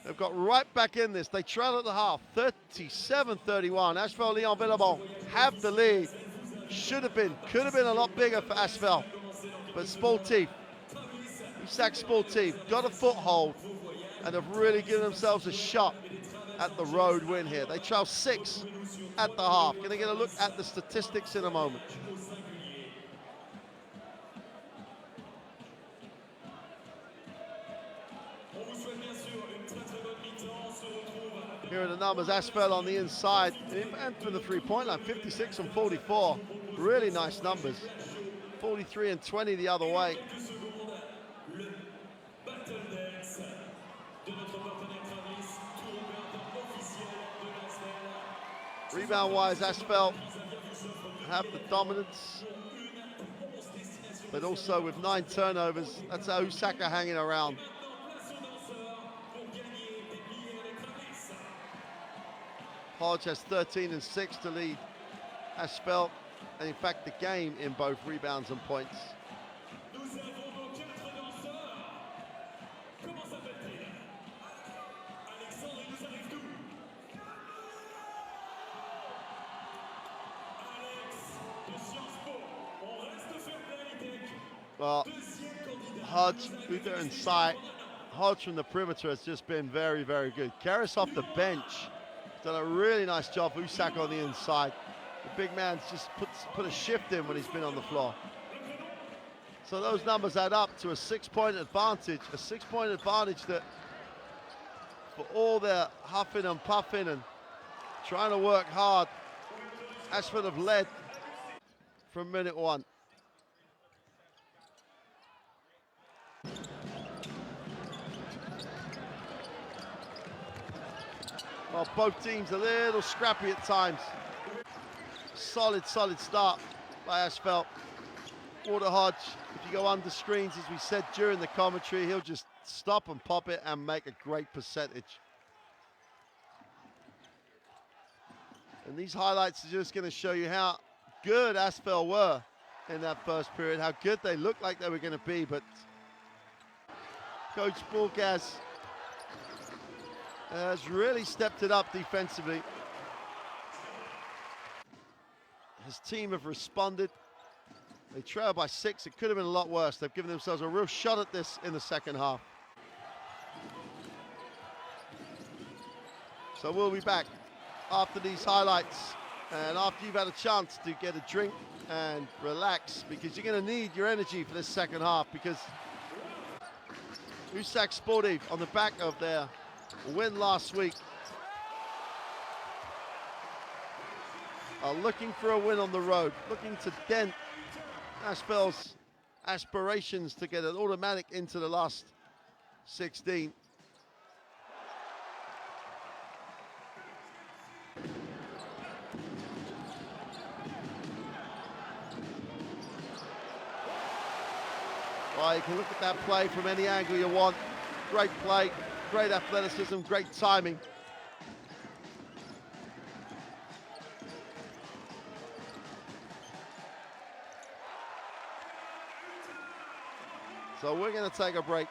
they've got right back in this. They trail at the half, 37-31. ASVEL Lyon-Villeurbanne have the lead. Could have been a lot bigger for ASVEL. But Sportif, Usak Sportif, got a foothold and have really given themselves a shot at the road win here. They trail 6 at the half. Gonna get a look at the statistics in a moment. Here are the numbers. ASVEL on the inside and from the 3-point line, 56 and 44. Really nice numbers. 43 and 20 the other way. Rebound-wise, ASVEL have the dominance, but also with 9 turnovers. That's how Usak hanging around. Hodge has 13 and 6 to lead ASVEL, and in fact the game in both rebounds and points. Well, Hodge, Uda and Sai. Hodge from the perimeter has just been very, very good. Karras off the bench. Done a really nice job. Usak on the inside. The big man's just put a shift in when he's been on the floor. So those numbers add up to a 6-point advantage. A 6-point advantage that, for all their huffing and puffing and trying to work hard, ASVEL have led from minute one. Well, both teams a little scrappy at times. Solid start by ASVEL. Walter Hodge, if you go under screens, as we said during the commentary, he'll just stop and pop it and make a great percentage. And these highlights are just going to show you how good ASVEL were in that first period, how good they looked like they were going to be, but Coach Bulgaz has really stepped it up defensively. His team have responded. They trail by 6. It could have been a lot worse. They've given themselves a real shot at this in the second half. So we'll be back after these highlights and after you've had a chance to get a drink and relax, because you're going to need your energy for this second half, because Usak Sportif, on the back of their win last week, are looking for a win on the road, looking to dent ASVEL's aspirations to get an automatic into the last 16. Well, you can look at that play from any angle you want. Great play, great athleticism, great timing. So we're going to take a break.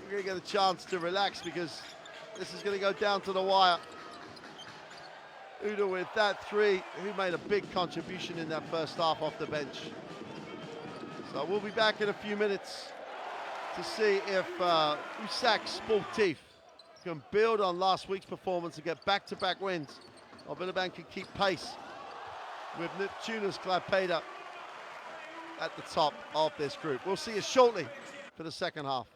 We're going to get a chance to relax, because this is going to go down to the wire. Uda with that three, who made a big contribution in that first half off the bench. So we'll be back in a few minutes to see if Usak Sportif can build on last week's performance and get back-to-back wins, or Villeurbanne can keep pace with Neptunus Klaipeda at the top of this group. We'll see you shortly for the second half.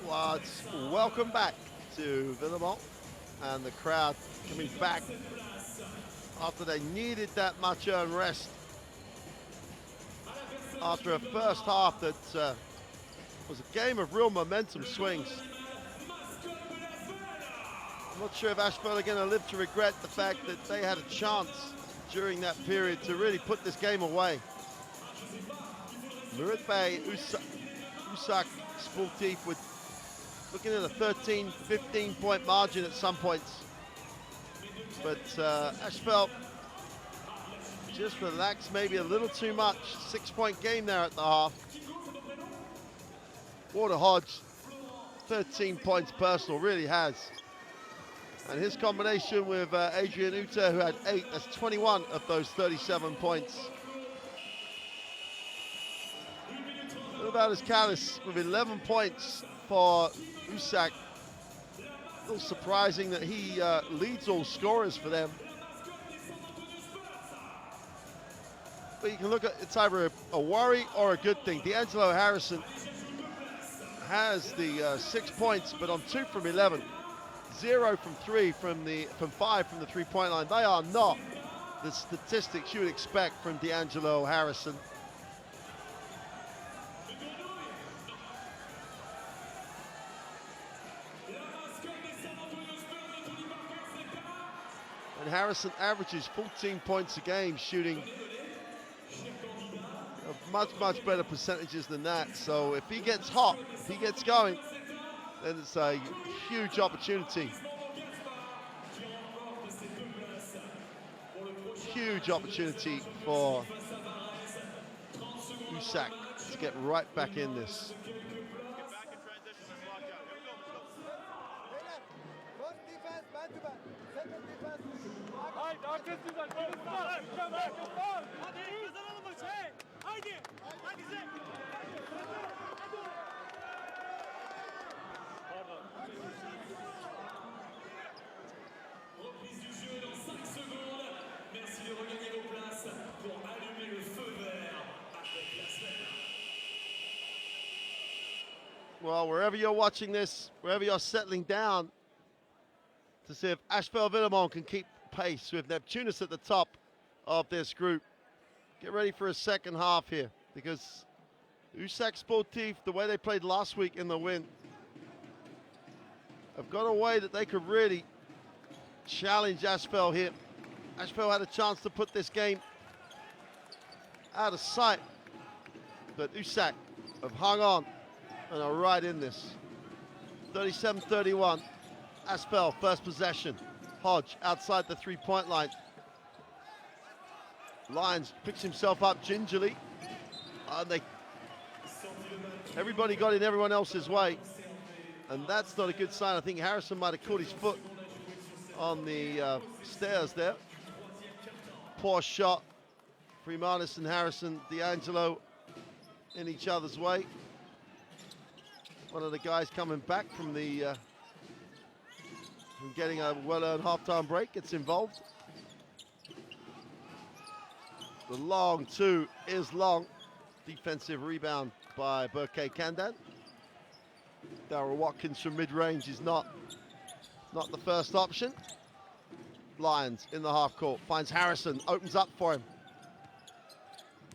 Well, welcome back to Villeurbanne, and the crowd coming back after they needed that much earned rest after a first half that was a game of real momentum swings. I'm not sure if ASVEL are going to live to regret the fact that they had a chance during that period to really put this game away. Muratbey Usak Sportif with looking at a 13, 15 point margin at some points. But ASVEL just relaxed maybe a little too much. 6 point game there at the half. Walter Hodge, 13 points personal, really has. And his combination with Adrian Uta, who had 8, that's 21 of those 37 points. What about his Callis with 11 points for Usak? A little surprising that he leads all scorers for them. But you can look at it's either a worry or a good thing. D'Angelo Harrison has the 6 points, but on 2 from 11. 0 from 5 from the three-point line. They are not the statistics you would expect from D'Angelo Harrison. And Harrison averages 14 points a game, shooting much better percentages than that. So if he gets hot, if he gets going, then it's a huge opportunity. Huge opportunity for Usak to get right back in this. First defense, man to man. Second defense. Haydi agresif ol. Hadi kazanalım maçı. Haydi. Hadi Zek. Pardon. Reprise du jeu dans 5 secondes. Merci de regagner vos places pour allumer le feu vert avec ASVEL. Well, wherever you're watching this, wherever you're settling down, to see if ASVEL Lyon-Villeurbanne can keep pace with Neptunus at the top of this group. Get ready for a second half here, because Usak Sportif, the way they played last week in the win, have got a way that they could really challenge ASVEL here. ASVEL had a chance to put this game out of sight, but Usak have hung on and are right in this. 37-31, ASVEL first possession. Hodge outside the three-point line. Lyons picks himself up gingerly. And everybody got in everyone else's way. And that's not a good sign. I think Harrison might have caught his foot on the stairs there. Poor shot. Freemanis and Harrison, D'Angelo in each other's way. One of the guys coming back from from getting a well-earned halftime break gets involved. The long 2 is long. Defensive rebound by Burke Kandan. Darryl Watkins from mid-range is not the first option. Lyons in the half court, finds Harrison, opens up for him.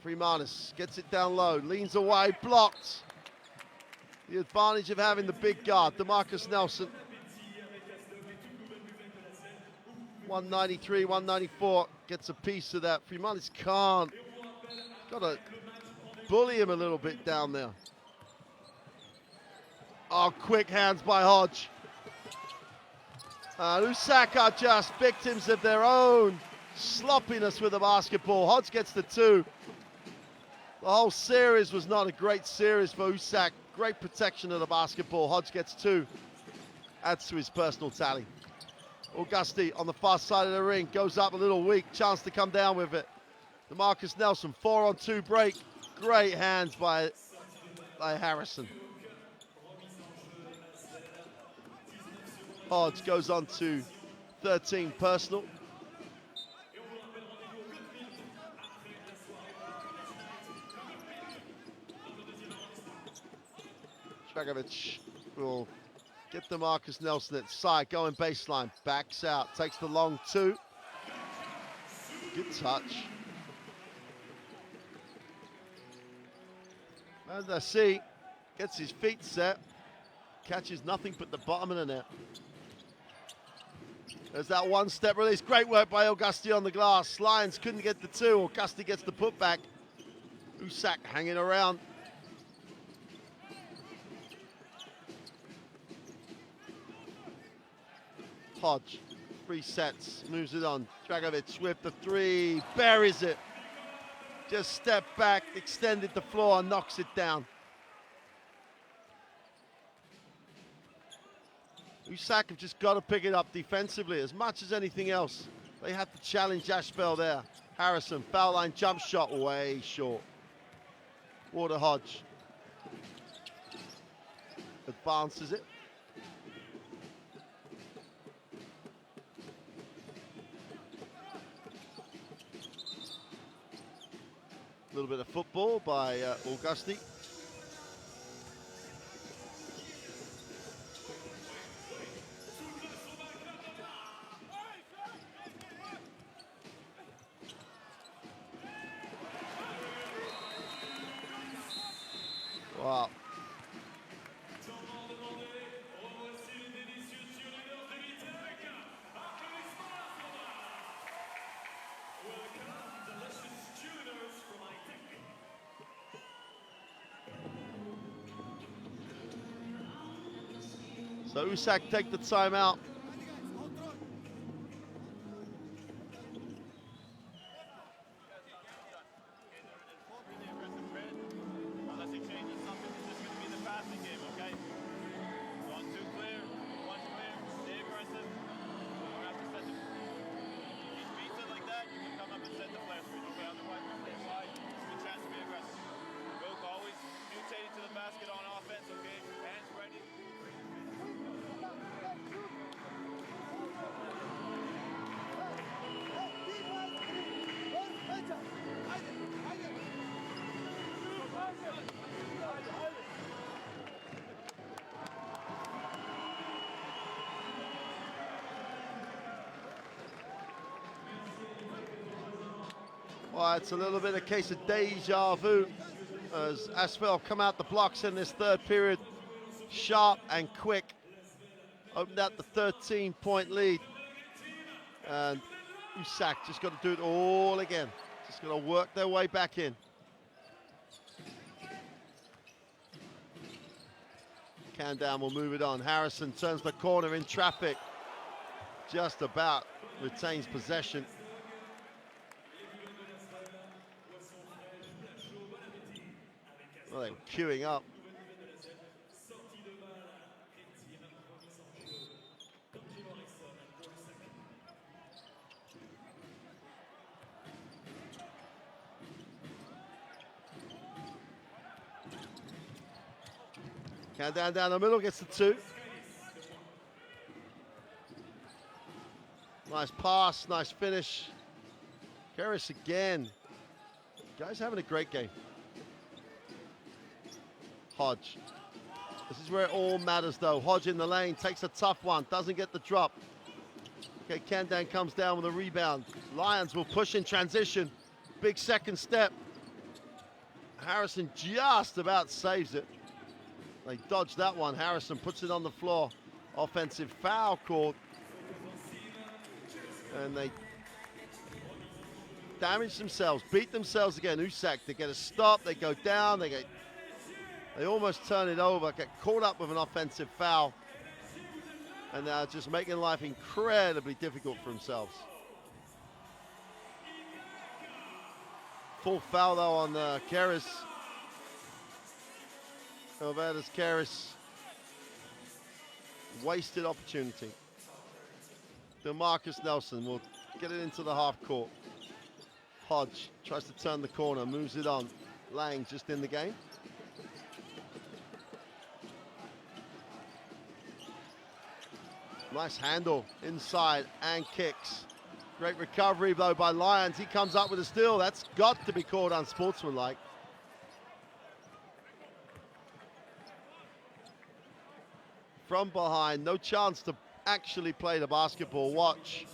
Freemanis gets it down low, leans away, blocked. The advantage of having the big guard, DeMarcus Nelson. 193, 194, gets a piece of that. Freemanis can't. Got to bully him a little bit down there. Oh, quick hands by Hodge. Usak are just victims of their own sloppiness with the basketball. Hodge gets the 2. The whole series was not a great series for Usak. Great protection of the basketball. Hodge gets 2. Adds to his personal tally. Augusti on the far side of the ring, goes up a little weak, chance to come down with it. DeMarcus Nelson, 4-on-2 break. Great hands by Harrison. Hodge goes on to 13 personal. Dragovic will get DeMarcus Nelson at side, going baseline, backs out, takes the long two. Good touch. And I see, gets his feet set, catches nothing but the bottom of the net. There's that one-step release. Great work by Augusti on the glass. Lions couldn't get the two. Augusti gets the putback. Usak hanging around. Hodge, 3 sets, moves it on. Dragovic with the 3, buries it. Just stepped back, extended the floor, knocks it down. Usak have just got to pick it up defensively as much as anything else. They have to challenge ASVEL there. Harrison, foul line jump shot, way short. Water Hodge. Advances it. A little bit of football by Augusti. Wow. So Usak take the timeout. Well, it's a little bit a case of deja vu as ASVEL come out the blocks in this third period, sharp and quick. Opened out the 13-point lead. And Usak just got to do it all again. Just got to work their way back in. Candan will move it on. Harrison turns the corner in traffic. Just about retains possession. Well, they were queuing up. Candan down the middle, gets the 2. Nice pass, nice finish. Karras again. Guys having a great game. Hodge. This is where it all matters though. Hodge in the lane, takes a tough one, doesn't get the drop. Okay, Candan comes down with a rebound. Lions will push in transition. Big second step. Harrison just about saves it. They dodged that one. Harrison puts it on the floor. Offensive foul called. And they damage themselves, beat themselves again. Usak, they get a stop, they go down, they almost turn it over, get caught up with an offensive foul. And they're just making life incredibly difficult for themselves. Full foul though on Karras. Albertus Karras. Wasted opportunity. DeMarcus Nelson will get it into the half court. Hodge tries to turn the corner, moves it on. Lang just in the game. Nice handle inside and kicks. Great recovery though by Lions. He comes up with a steal. That's got to be called unsportsmanlike. from behind, no chance to actually play the basketball. Watch.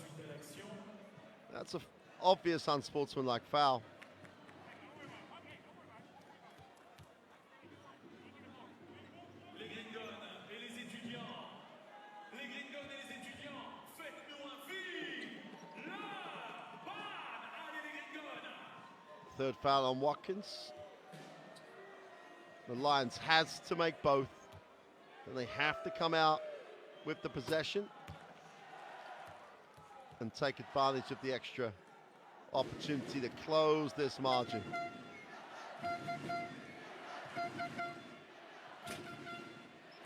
That's an obvious unsportsmanlike foul. Third foul on Watkins. The Lions has to make both, and they have to come out with the possession and take advantage of the extra opportunity to close this margin.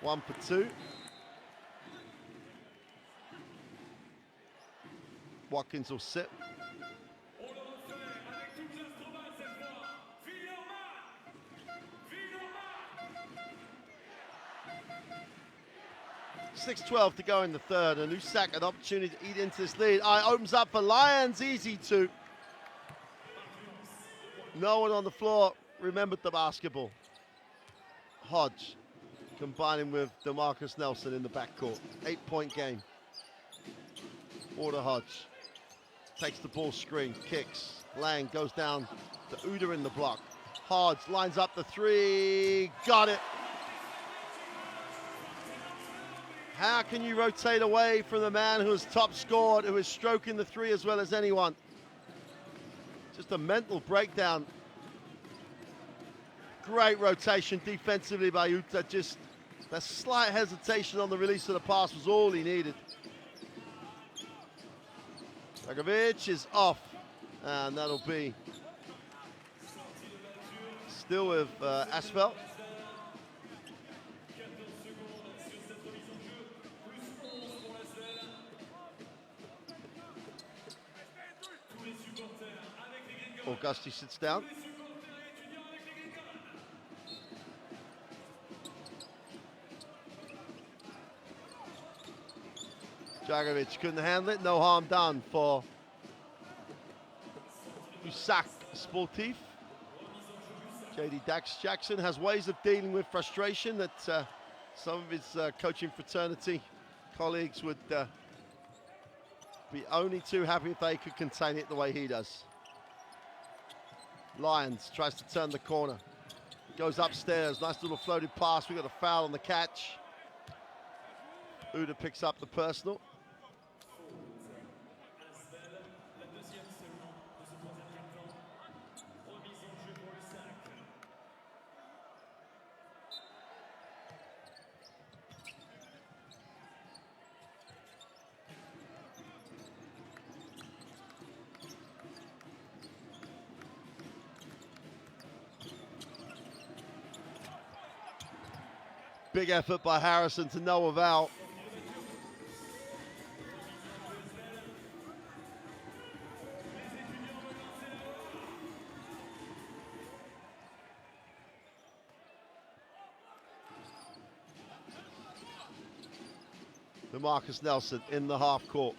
One for two. Watkins will sit. 6:12 to go in the third, and Usak an opportunity to eat into this lead. Opens up for Lions, easy two. No one on the floor remembered the basketball. Hodge combining with DeMarcus Nelson in the backcourt. 8-point game. Order Hodge takes the ball screen, kicks. Lang goes down to Uda in the block. Hodge lines up the three, got it. How can you rotate away from the man who has top scored, who is stroking the three as well as anyone? Just a mental breakdown. Great rotation defensively by Uta. Just that slight hesitation on the release of the pass was all he needed. Dragovic is off, and that'll be still with ASVEL. Augusti sits down. Dragovic couldn't handle it, no harm done for Usak Sportif. JD Jackson has ways of dealing with frustration that some of his coaching fraternity colleagues would be only too happy if they could contain it the way he does. Lions tries to turn the corner. Goes upstairs, nice little floated pass. We got a foul on the catch. Uda picks up the personal. Big effort by Harrison to no avail. DeMarcus Nelson in the half court.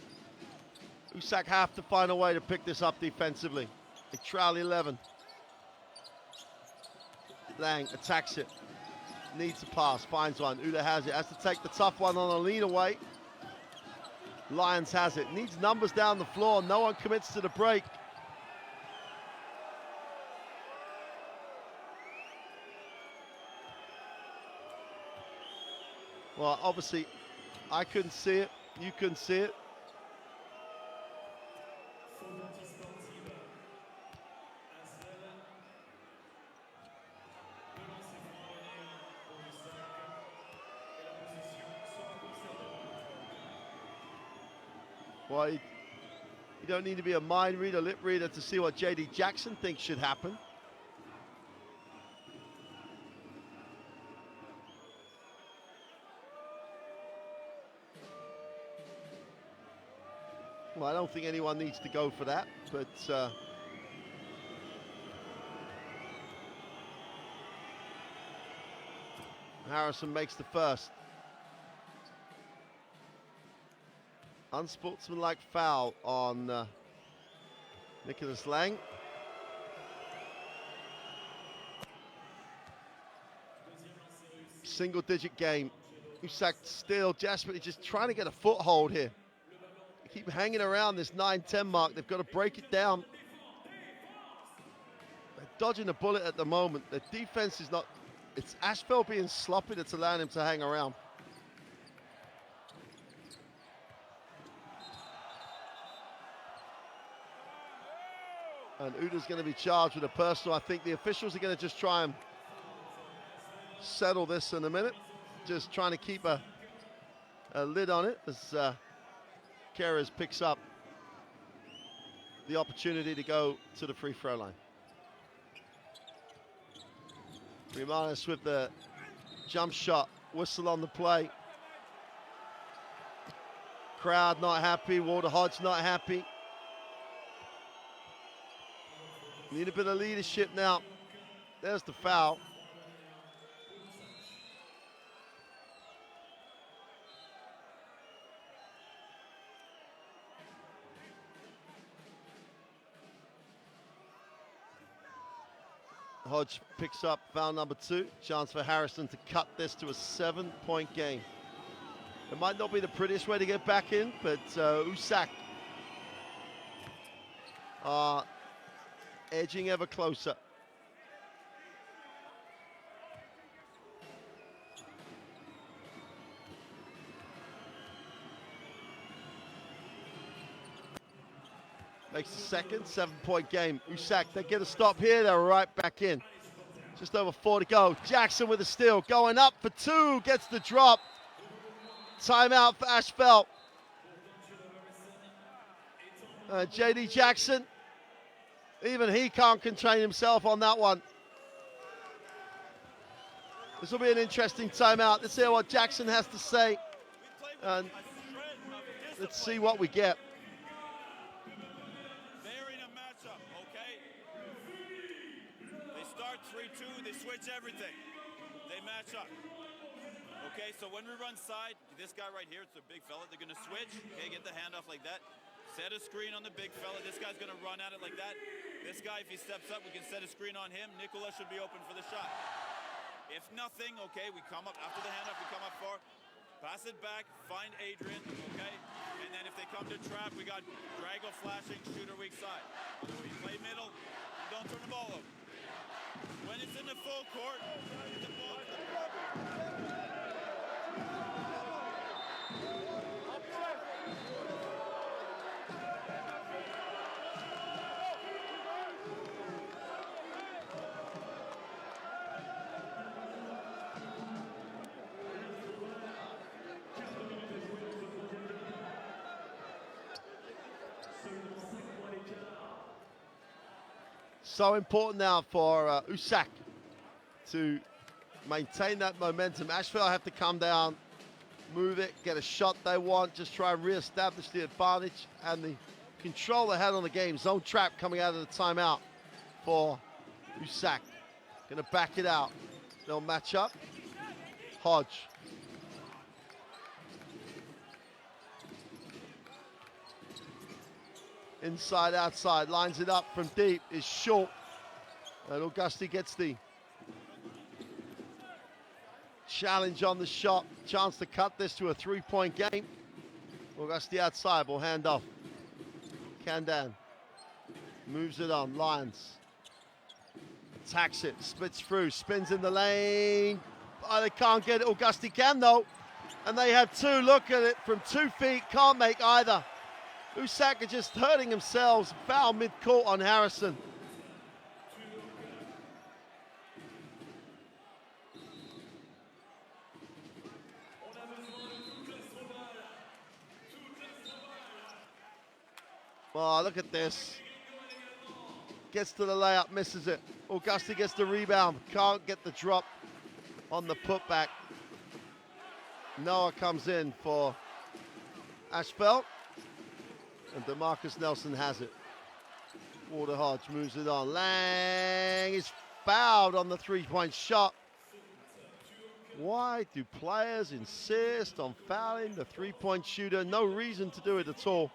Usak have to find a way to pick this up defensively. They trail 11. Lang attacks it. Needs a pass, finds one. Uda has it, has to take the tough one on a lean away. Lions has it, needs numbers down the floor. No one commits to the break. Well, obviously, I couldn't see it. You couldn't see it. Well, you don't need to be a mind reader, lip reader to see what JD Jackson thinks should happen. Well, I don't think anyone needs to go for that, but Harrison makes the first. Unsportsmanlike foul on Nicholas Lang. Single-digit game Usak still desperately just trying to get a foothold here. They keep hanging around this 9-10 mark. They've got to break it down. They're dodging a bullet at the moment. The defense is not, it's ASVEL being sloppy that's allowing him to hang around. And Uda's going to be charged with a personal. I think the officials are going to just try and settle this in a minute. Just trying to keep a lid on it as Keres picks up the opportunity to go to the free throw line. Rimanis with the jump shot, whistle on the play. Crowd not happy, Walter Hodge not happy. Need a bit of leadership now. There's the foul. Hodge picks up foul number 2. Chance for Harrison to cut this to a 7-point game. It might not be the prettiest way to get back in, but Usak are edging ever closer. Makes the second 7-point game. Usak, they get a stop here, they're right back in. Just over 4 to go. Jackson with a steal, going up for 2, gets the drop. Timeout for ASVEL. JD Jackson, even he can't contain himself on that one. This will be an interesting timeout. Let's hear what Jackson has to say. And let's see what we get. They're in a matchup, okay? They start 3-2, they switch everything. They match up. Okay, so when we run side, this guy right here, it's a big fella, they're gonna switch, okay, get the handoff like that. Set a screen on the big fella, this guy's gonna run at it like that. This guy, if he steps up, we can set a screen on him. Nicola should be open for the shot. If nothing, okay, we come up, after the handoff, we come up for, pass it back, find Adrian, okay? And then if they come to trap, we got Drago flashing, shooter weak side. We play middle, and don't turn the ball over. When it's in the full court, get the ball to the problem. So important now for Usak to maintain that momentum. ASVEL have to come down, move it, get a shot they want, just try and re-establish the advantage and the control they had on the game. Zone trap coming out of the timeout for Usak. Gonna back it out. They'll match up. Hodge. Inside, outside, lines it up from deep, is short. And Augusti gets the challenge on the shot. Chance to cut this to a 3-point game. Augusti outside, will hand off. Kandan moves it on, Lions. Attacks it, splits through, spins in the lane. Oh, they can't get it, Augusti can though. And they have 2, look at it, from 2 feet, can't make either. Usak are just hurting themselves. Foul mid-court on Harrison. Oh, look at this. Gets to the layup, misses it. Augusti gets the rebound, can't get the drop on the putback. Noah comes in for ASVEL. And DeMarcus Nelson has it. Walter Hodge moves it on. Lang is fouled on the 3-point shot. Why do players insist on fouling the 3-point shooter? No reason to do it at all.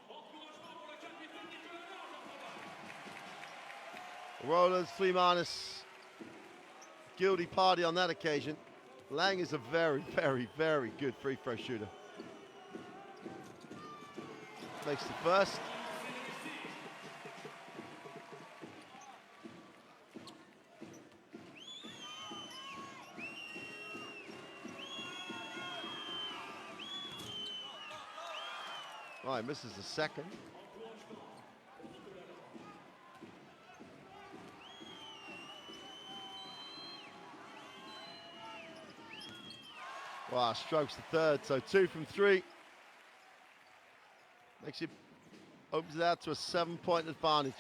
Rollins, Fleemanis, guilty party on that occasion. Lang is a very, very, very good free throw shooter. Makes the first. Oh, he misses the second. Wow, strokes the third, so 2 from 3. Makes it, opens it out to a 7-point advantage.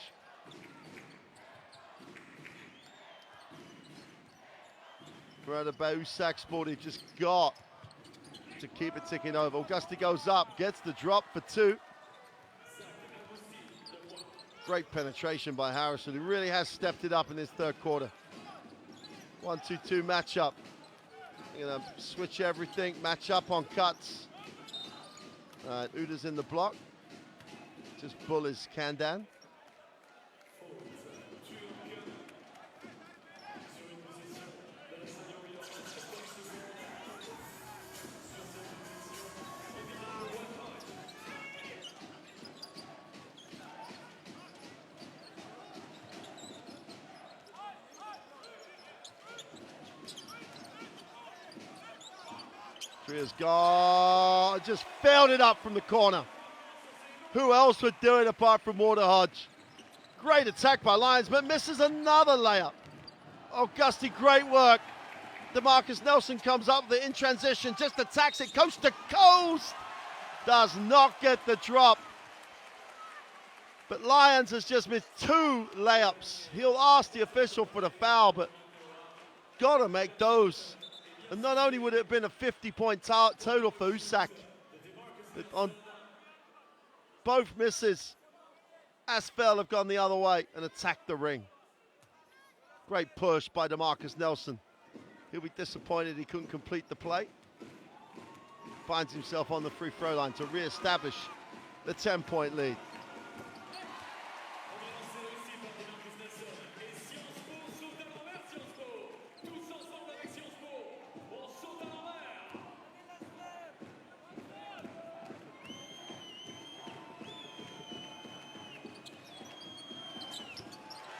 Muratbey Usak Sportif just got to keep it ticking over. Augusti goes up, gets the drop for 2. Great penetration by Harrison, who really has stepped it up in this third quarter. 1-2-2 matchup. You're gonna switch everything, match up on cuts. Uda's in the block. Just bullies Kandan. Tria's gone, just failed it up from the corner. Who else would do it apart from Waterhodge? Great attack by Lions, but misses another layup. Augusti, great work. DeMarcus Nelson comes up with it in transition, just attacks it coast to coast. Does not get the drop. But Lions has just missed 2 layups. He'll ask the official for the foul, but gotta make those. And not only would it have been a 50-point total for Usak, but on both misses, ASVEL have gone the other way and attacked the ring. Great push by DeMarcus Nelson. He'll be disappointed he couldn't complete the play. Finds himself on the free throw line to re-establish the 10-point lead.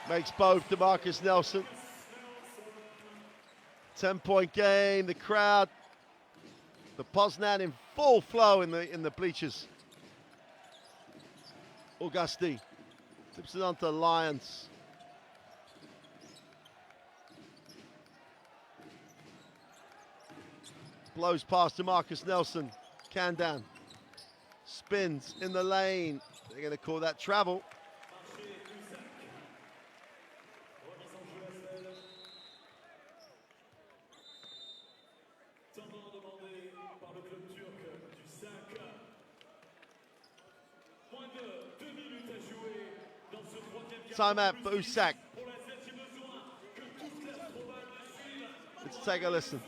Makes both DeMarcus Nelson. 10-point game, the crowd, the Poznan in full flow in the bleachers. Augusti tips it onto Lions. Blows past DeMarcus Nelson. Kandan spins in the lane. They're going to call that travel. Timeout for Usak. Let's take a listen.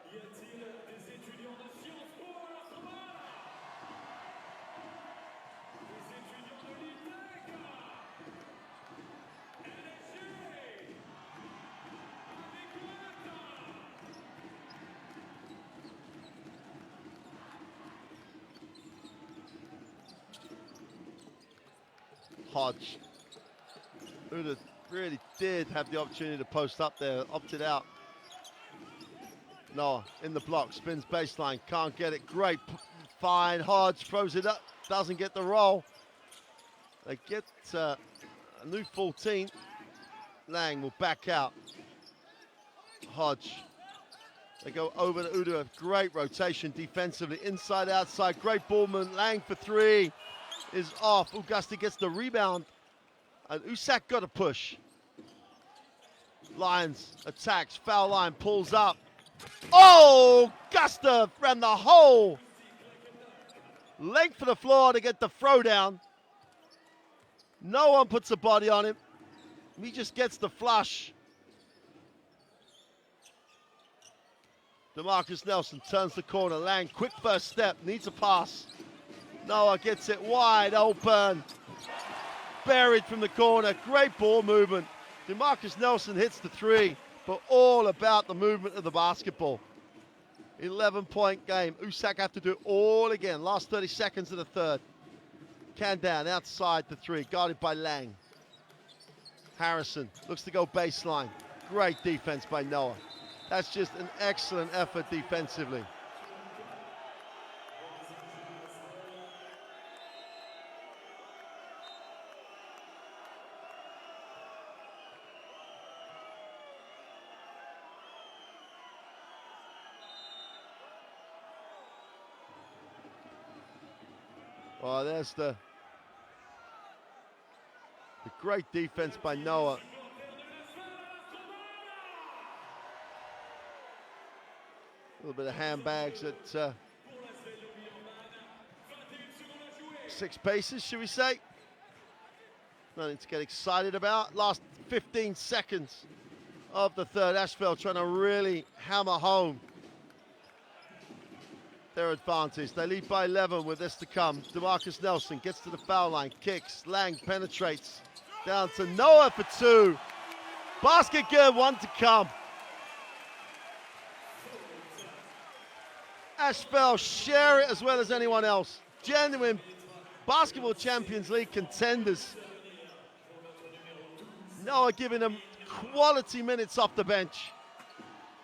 Y a-t-il des étudiants de Sciences Po à l'Astroval? Des étudiants de l'ITEC? LSG? Hodge. Uda really did have the opportunity to post up there, opted out. Noah in the block, spins baseline, can't get it. Great find. Hodge throws it up, doesn't get the roll. They get a new 14. Lang will back out. Hodge. They go over to Uda. Great rotation defensively, inside, outside. Great ball movement. Lang for three is off. Augusta gets the rebound. And Usak got a push. Lions attacks, foul line, pulls up. Oh, Augusta ran the whole length of the floor to get the throw down. No one puts a body on him. He just gets the flush. DeMarcus Nelson turns the corner. Lang, quick first step, needs a pass. Noah gets it wide open. Buried from the corner. Great ball movement. DeMarcus Nelson hits the three, but all about the movement of the basketball. 11-point game. Usak have to do it all again. Last 30 seconds of the third. Candan outside the three, guarded by Lang. Harrison looks to go baseline. Great defense by Noah. That's just an excellent effort defensively. Oh, there's the great defense by Noah. A little bit of handbags at 6 paces, should we say? Nothing to get excited about. Last 15 seconds of the third. ASVEL trying to really hammer home their advantage. They lead by 11 with this to come. DeMarcus Nelson gets to the foul line, kicks. Lang penetrates down to Noah for two. Basket good, one to come. ASVEL share it as well as anyone else. Genuine Basketball Champions League contenders. Noah giving them quality minutes off the bench.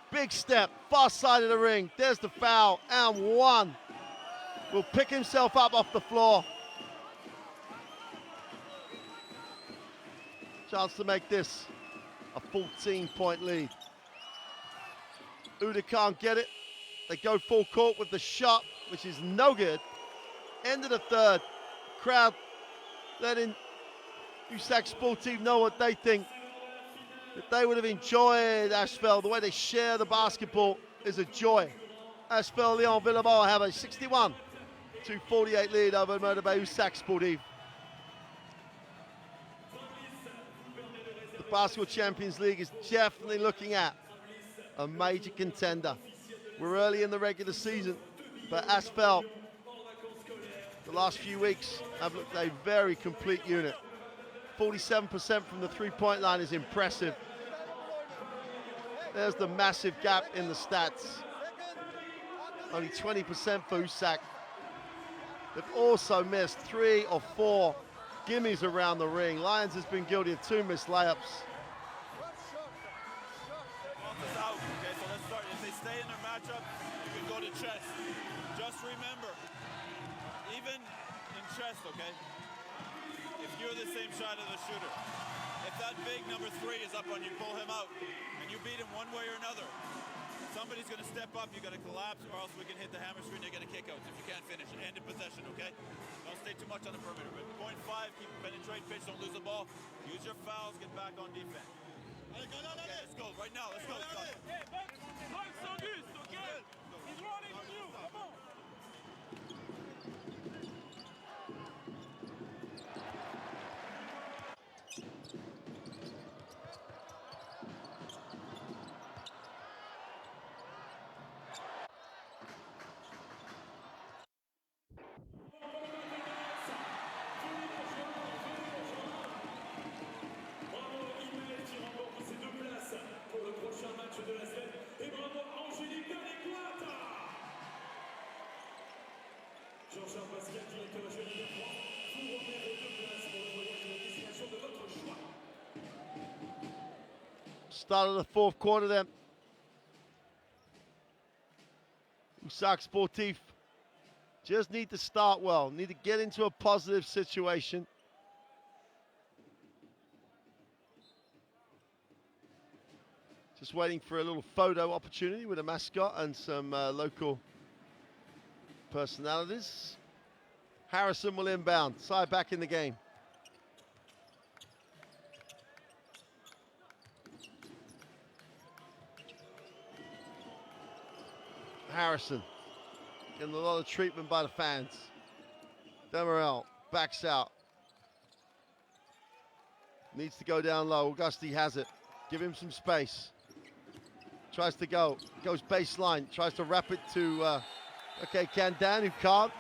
Big step, far side of the ring. There's the foul, and one. Will pick himself up off the floor. Chance to make this a 14-point lead. Uda can't get it. They go full court with the shot, which is no good. End of the third. Crowd letting Usak Sportif know what they think. That they would have enjoyed ASVEL. The way they share the basketball is a joy. ASVEL Lyon-Villeurbanne have a 61-48 lead over Muratbey Usak Sportif. The Basketball Champions League is definitely looking at a major contender. We're early in the regular season, but ASVEL, the last few weeks, have looked a very complete unit. 47% from the three-point line is impressive. There's the massive gap in the stats. Only 20% for Usak. They've also missed 3 or 4 gimmies around the ring. Lions has been guilty of 2 missed layups. Out. Okay, so let's start. If they stay in their matchup, you can go to chest. Just remember, even in chest, okay, if you're the same side of the shooter, if that big number 3 is up on you, pull him out, and you beat him one way or another, somebody's going to step up, you got to collapse, or else we can hit the hammer screen, they're going to kick out if you can't finish. End of possession, okay? Don't stay too much on the perimeter. But 0.5, keep penetrate pitch, don't lose the ball. Use your fouls, get back on defense. Okay, let's go, right now, let's go. He's running on you, come on. Start of the fourth quarter then. Usak Sportif just need to start well, need to get into a positive situation. Just waiting for a little photo opportunity with a mascot and some local personalities. Harrison will inbound, side back in the game. Harrison getting a lot of treatment by the fans. Demerel backs out. Needs to go down low. Augusti has it. Give him some space. Tries to go. Goes baseline. Tries to wrap it to Kandan, who can't.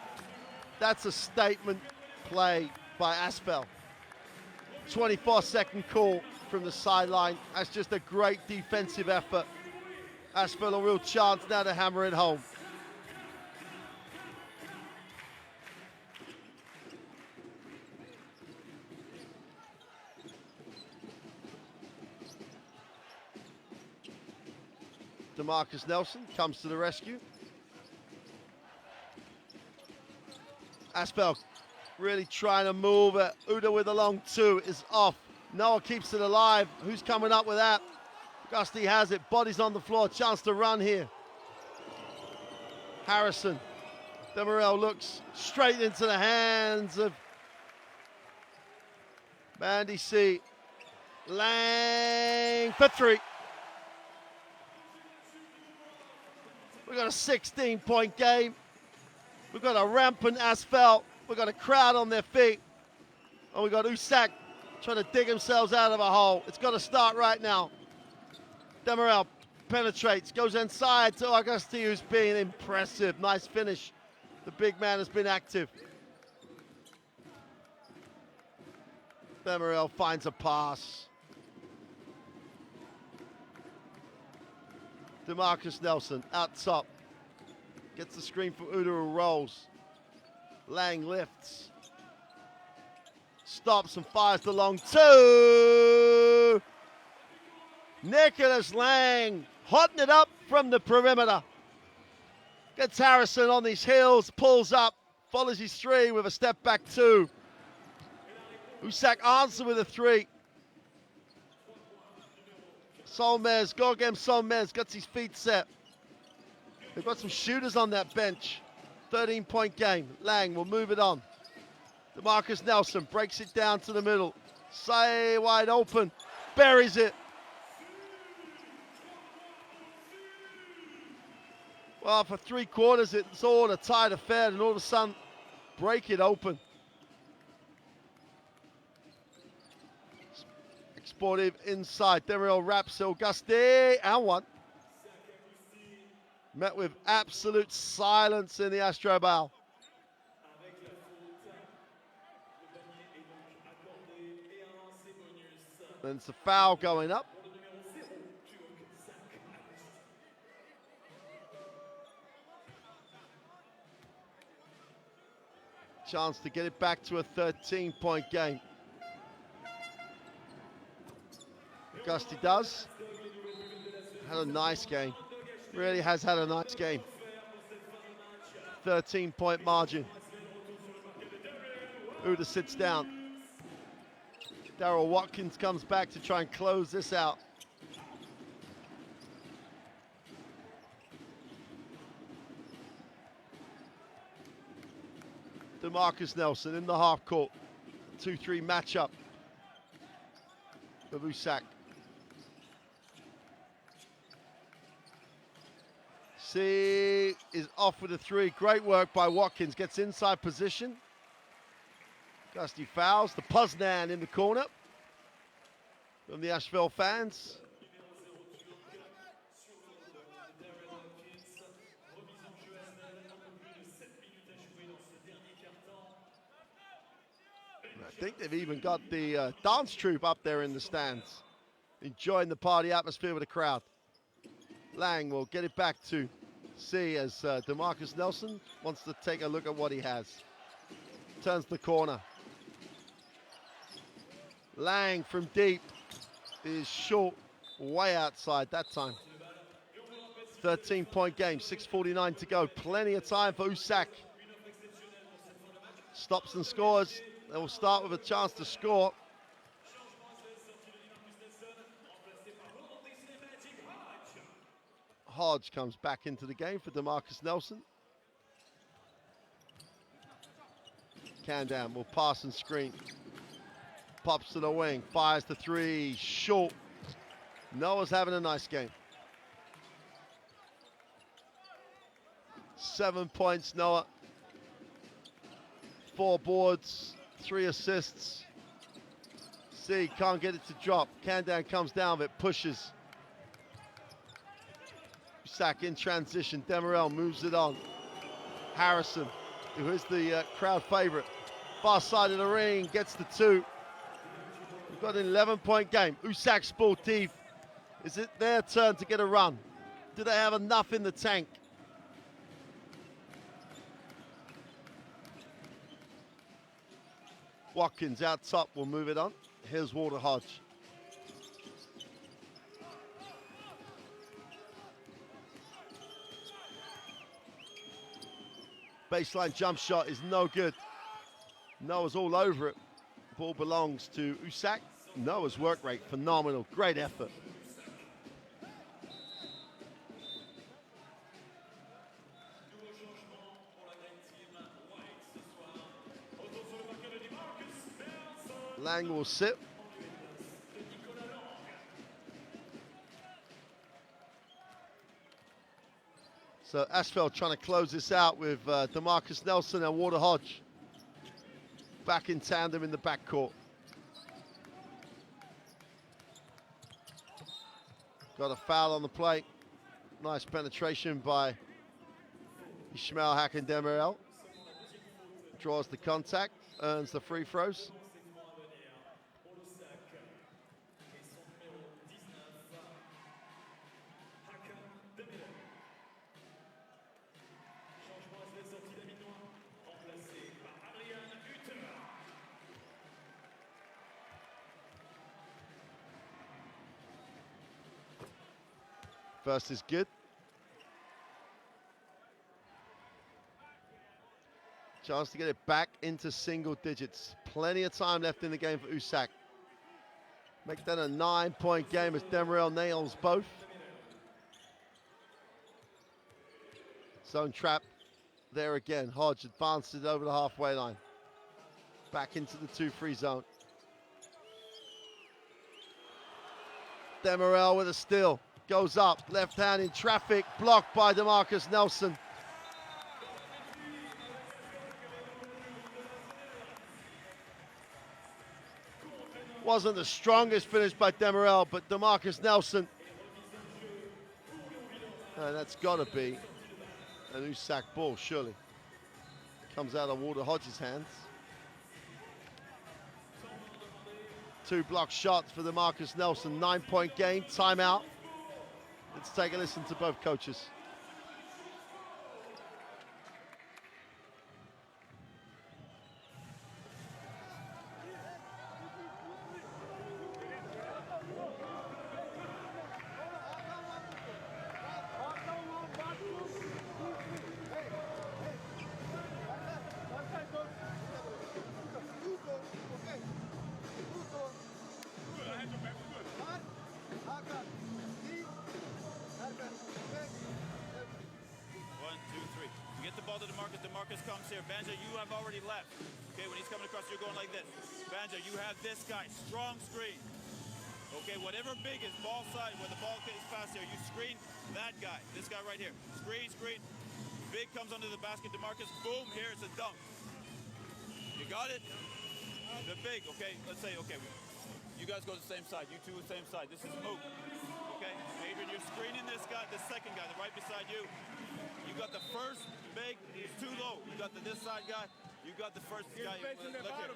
That's a statement play by ASVEL. 24-second call from the sideline. That's just a great defensive effort. ASVEL a real chance now to hammer it home. DeMarcus Nelson comes to the rescue. ASVEL really trying to move it. Uda with a long two is off. Noah keeps it alive. Who's coming up with that? Augusti has it. Body's on the floor. Chance to run here. Harrison. Demerel looks straight into the hands of Mandy C. Lang for three. We've got a 16-point game. We've got a rampant ASVEL. We've got a crowd on their feet. And we've got Usak trying to dig themselves out of a hole. It's got to start right now. Demerel penetrates, goes inside to Augusti, who's being impressive. Nice finish. The big man has been active. Demerel finds a pass. DeMarcus Nelson out top. Gets the screen for Uda, who rolls. Lang lifts. Stops and fires the long two. Nicholas Lang hotting it up from the perimeter. Gets Harrison on his heels, pulls up, follows his three with a step back two. Usak answer with a three. Solmez, Gorgem Solmez gets his feet set. They've got some shooters on that bench. 13-point game. Lang will move it on. DeMarcus Nelson breaks it down to the middle. Say wide open. Buries it. Well, for 3 quarters, it's all a tight affair, and all of a sudden, break it open. Sportive inside. Demerel wraps Augusti and one. Met with absolute silence in the Astrobal. And it's a foul going up. Chance to get it back to a 13-point game. Augusti does. Had a nice game. Really has had a nice game. 13-point margin. Uda sits down. Darryl Watkins comes back to try and close this out. DeMarcus Nelson in the half court. 2-3 matchup of Usak. C is off with a three. Great work by Watkins. Gets inside position. Augusti fouls. The Poznan in the corner from the ASVEL fans. I think they've even got the dance troupe up there in the stands, enjoying the party atmosphere with the crowd. Lang will get it back to C as DeMarcus Nelson wants to take a look at what he has. Turns the corner. Lang from deep is short. way outside that time. 13-point game, 6:49 to go. Plenty of time for Usak. Stops and scores. They will start with a chance to score. Hodge comes back into the game for DeMarcus Nelson. Kandam will pass and screen. Pops to the wing, fires the three, short. Noah's having a nice game. 7 points, Noah. 4 boards, 3 assists. See, can't get it to drop. Kandam comes down with it, pushes. Usak in transition, Demirel moves it on. Harrison, who is the crowd favorite. Far side of the ring, gets the 2. We've got an 11-point game. Usak Sportif, is it their turn to get a run? Do they have enough in the tank? Watkins out top will move it on. Here's Walter Hodge. Baseline jump shot is no good. Noah's all over it. Ball belongs to Usak. Noah's work rate, phenomenal. Great effort. Lang will sit. So ASVEL trying to close this out with DeMarcus Nelson and Walter Hodge back in tandem in the backcourt. Got a foul on the play. Nice penetration by Ishmael Hakan-Demirel. Draws the contact, earns the free throws. First is good. Chance to get it back into single digits. Plenty of time left in the game for Usak. Make that a 9-point game as Demirel nails both. Zone trap there again. Hodge advances over the halfway line. Back into the 2-free zone. Demirel with a steal. Goes up, left hand in traffic, blocked by DeMarcus Nelson. Wasn't the strongest finish by Demirel, but DeMarcus Nelson. And that's got to be an Usak ball, surely. Comes out of Walter Hodge's hands. 2 block shots for DeMarcus Nelson. 9-point game, timeout. Let's take a listen to both coaches. DeMarcus comes here. Banja, you have already left. Okay, when he's coming across, you're going like this. Banja, you have this guy. Strong screen. Okay, whatever big is ball side, where the ball is past here, you screen that guy. This guy right here. Screen, screen. Big comes under the basket. DeMarcus, boom, here it's a dunk. You got it? The big, okay, let's say, okay, you guys go to the same side. You two the same side. This is Mook. Okay, Adrian, you're screening this guy, the second guy, the right beside you. You got the first big, it's too low. You got this side guy, you got the first guy. Look here.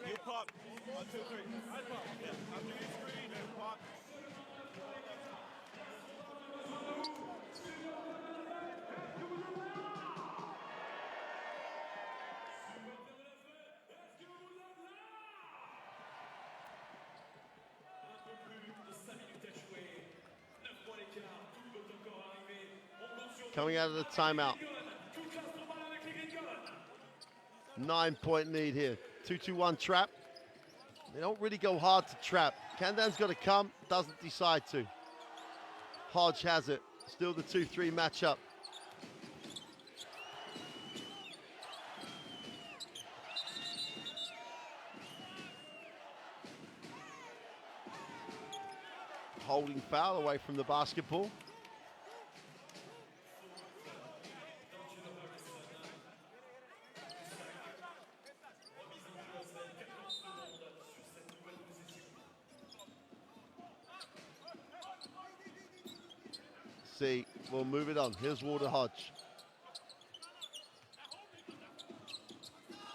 You pop. 1, 2, 3. Yeah. After you screen, you pop. coming out of the timeout. 9-point lead here. 2-2-1 trap. They don't really go hard to trap. Kandan's got to come, doesn't decide to. Hodge has it. Still the 2-3 matchup. Holding foul away from the basketball. See, we'll move it on. Here's Walter Hodge.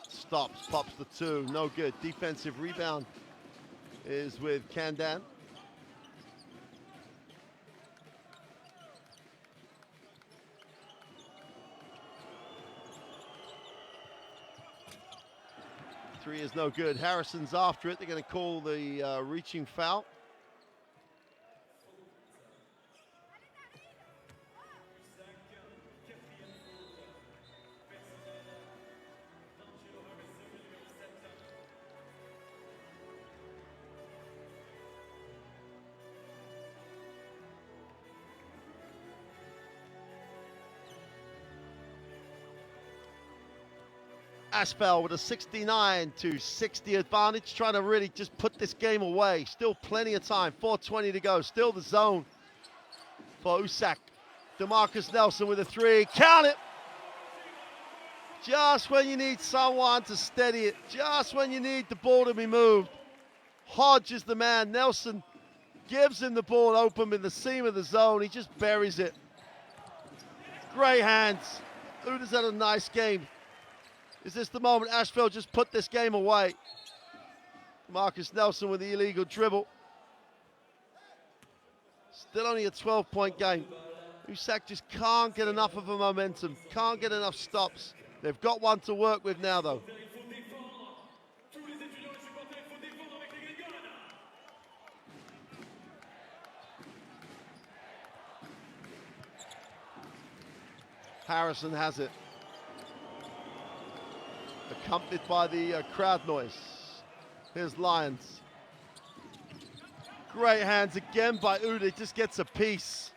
Stops, pops the 2, no good. Defensive rebound is with Kandan. Three is no good. Harrison's after it. They're going to call the reaching foul. ASVEL with a 69-60 advantage, trying to really just put this game away. Still plenty of time, 4:20 to go. Still the zone for Usak. DeMarcus Nelson with a 3, count it! Just when you need someone to steady it, just when you need the ball to be moved. Hodge is the man. Nelson gives him the ball open in the seam of the zone. He just buries it. Great hands. Uda's had a nice game. Is this the moment ASVEL just put this game away? Marcus Nelson with the illegal dribble. Still only a 12-point game. Usak just can't get enough of a momentum, can't get enough stops. They've got one to work with now, though. Harrison has it. Accompanied by the crowd noise. Here's Lyons. Great hands again by Uda, just gets a piece.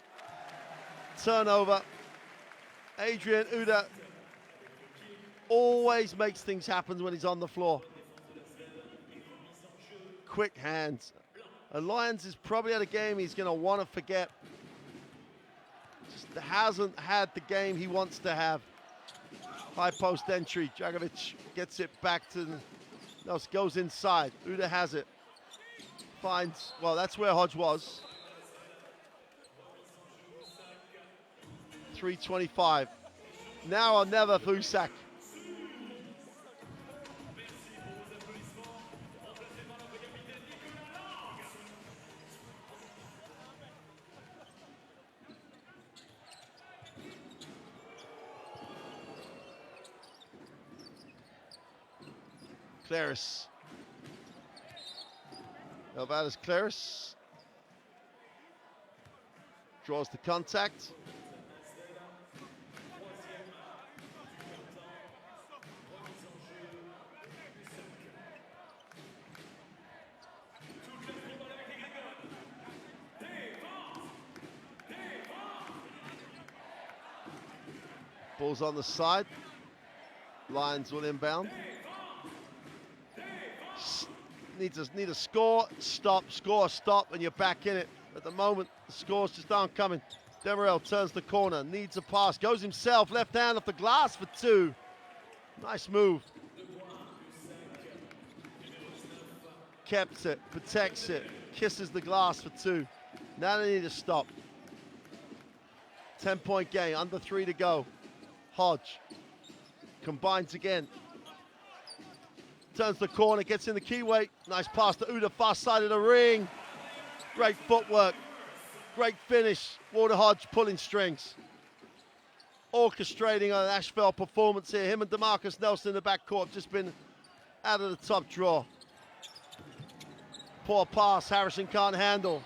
Turnover. Adrian Uda always makes things happen when he's on the floor. Quick hands. And Lyons is probably at a game he's going to want to forget. Just hasn't had the game he wants to have. High post entry. Dragovic gets it back to, no, goes inside. Uda has it. Finds, well, that's where Hodge was. 3:25. Now or never for Usak. Claris. Elvadas Claris. Draws the contact. Ball's on the side. Lions will inbound. Need a score, stop, score, stop, and you're back in it. At the moment, the scores just aren't coming. Demerel turns the corner, needs a pass, goes himself, left hand off the glass for 2. Nice move. Kept it, protects it, kisses the glass for 2. Now they need to stop. 10-point game, under 3 to go. Hodge combines again. Turns the corner, gets in the keyway. Nice pass to Uda, far side of the ring. Great footwork, great finish. Walter Hodge pulling strings. Orchestrating an ASVEL performance here. Him and DeMarcus Nelson in the backcourt just been out of the top draw. Poor pass, Harrison can't handle.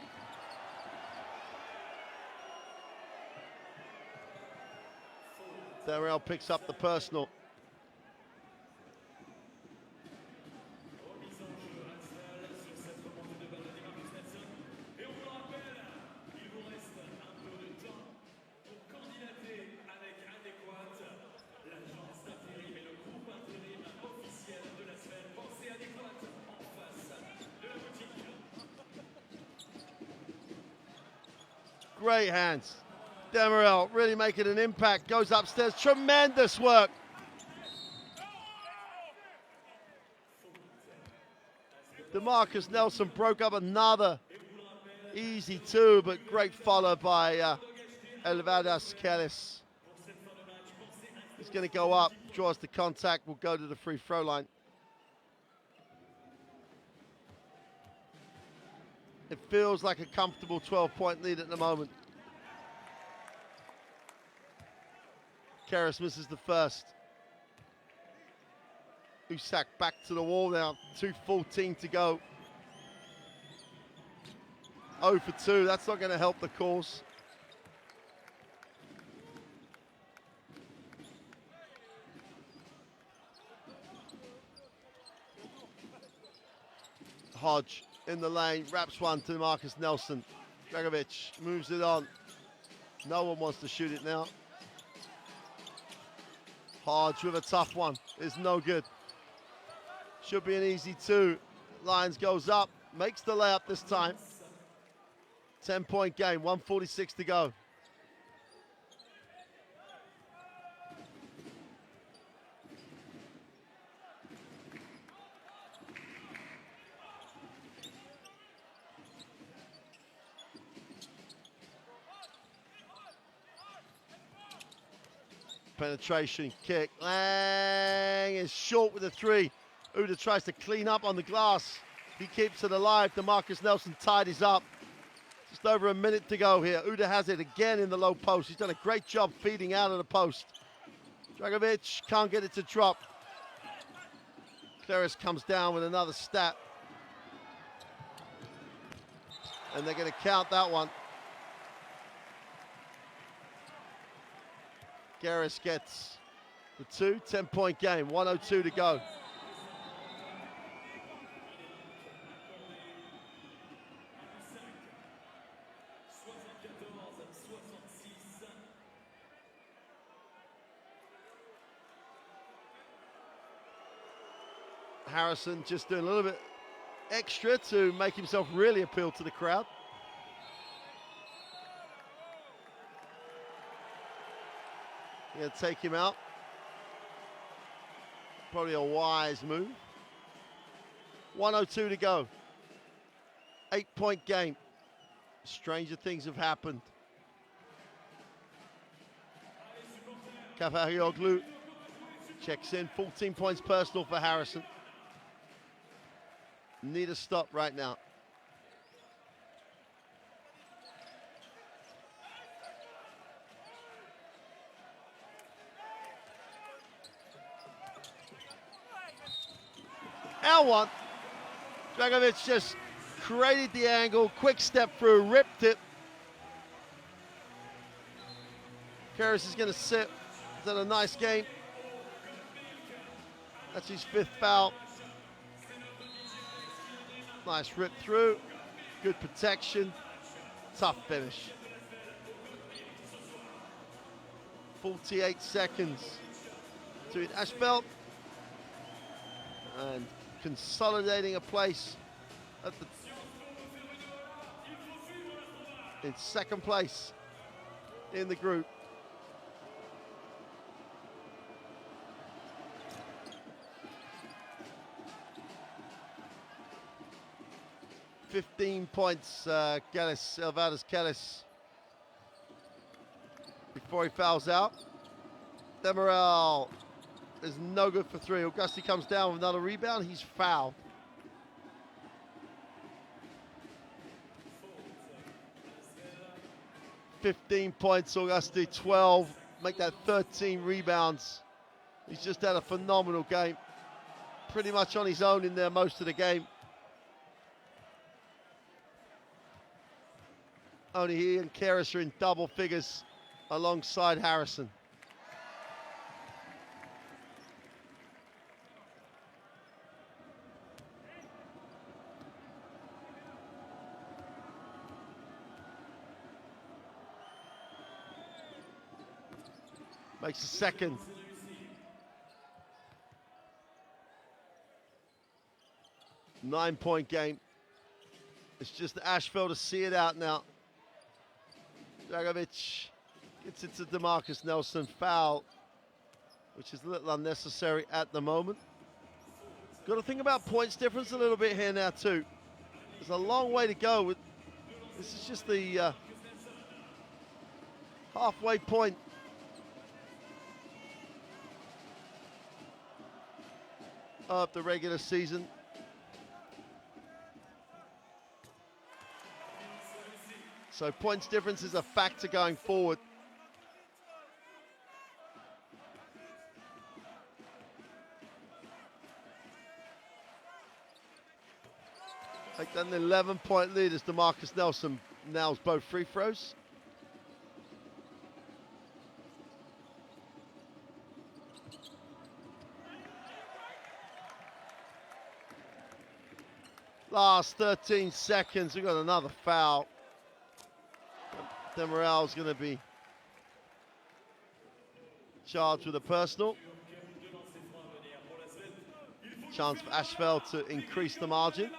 Demerel picks up the personal. Remise en jeu ASVEL sur cette remontée de balle de Marcus Nelson. Et on vous le rappelle, il vous reste un peu de temps pour candidater avec Adéquate, l'agence d'intérim et le groupe intérim officiel de l'ASVEL. Pensez Adéquate en face de la boutique. Great hands. Demerel really making an impact. Goes upstairs. Tremendous work. DeMarcus Nelson broke up another easy two, but great follow by Elvadas Kellis. He's going to go up, draws the contact, will go to the free throw line. It feels like a comfortable 12-point lead at the moment. Keres misses the first. Usak back to the wall now, 2:14 to go. 0 for 2, that's not going to help the cause. Hodge in the lane, wraps one to Marcus Nelson. Dragovic moves it on. No one wants to shoot it now. Hodge with a tough one, is no good. Should be an easy two. Lions goes up, makes the layup this time. 10-point game, 1:46 to go. Penetration kick. Lang is short with a three. Uda tries to clean up on the glass. He keeps it alive. DeMarcus Nelson tidies up. Just over a minute to go here. Uda has it again in the low post. He's done a great job feeding out of the post. Dragovic can't get it to drop. Keres comes down with another stat. And they're going to count that one. Keres gets the two, 10-point game, 1:02 to go. Harrison just doing a little bit extra to make himself really appeal to the crowd. Gonna take him out. Probably a wise move. 1:02 to go. 8-point game. Stranger things have happened. Kavarioglu checks in. 14 points personal for Harrison. Need a stop right now. L1. Dragovic just created the angle, quick step through, ripped it. Keres is going to sit. He's done a nice game. That's his 5th foul. Nice rip through, good protection, tough finish. 48 seconds to ASVEL. And consolidating a place at in second place in the group. $15 points, Elvadas Kellis, before he fouls out. Demerel is no good for three. Augusti comes down with another rebound. He's fouled. $15 points, Augusti, 12. Make that 13 rebounds. He's just had a phenomenal game. Pretty much on his own in there most of the game. Only he and Keres are in double figures alongside Harrison. Makes a second. Nine-point game. It's just ASVEL to see it out now. Dragovic gets it to DeMarcus Nelson. Foul, which is a little unnecessary at the moment. Got to think about points difference a little bit here now too. There's a long way to go. This is just the halfway point. Of the regular season. So points difference is a factor going forward. Like an 11-point lead as DeMarcus Nelson nails both free throws. Last 13 seconds, we've got another foul. Demiral's going to be charged with a personal. Chance for ASVEL to increase the margin.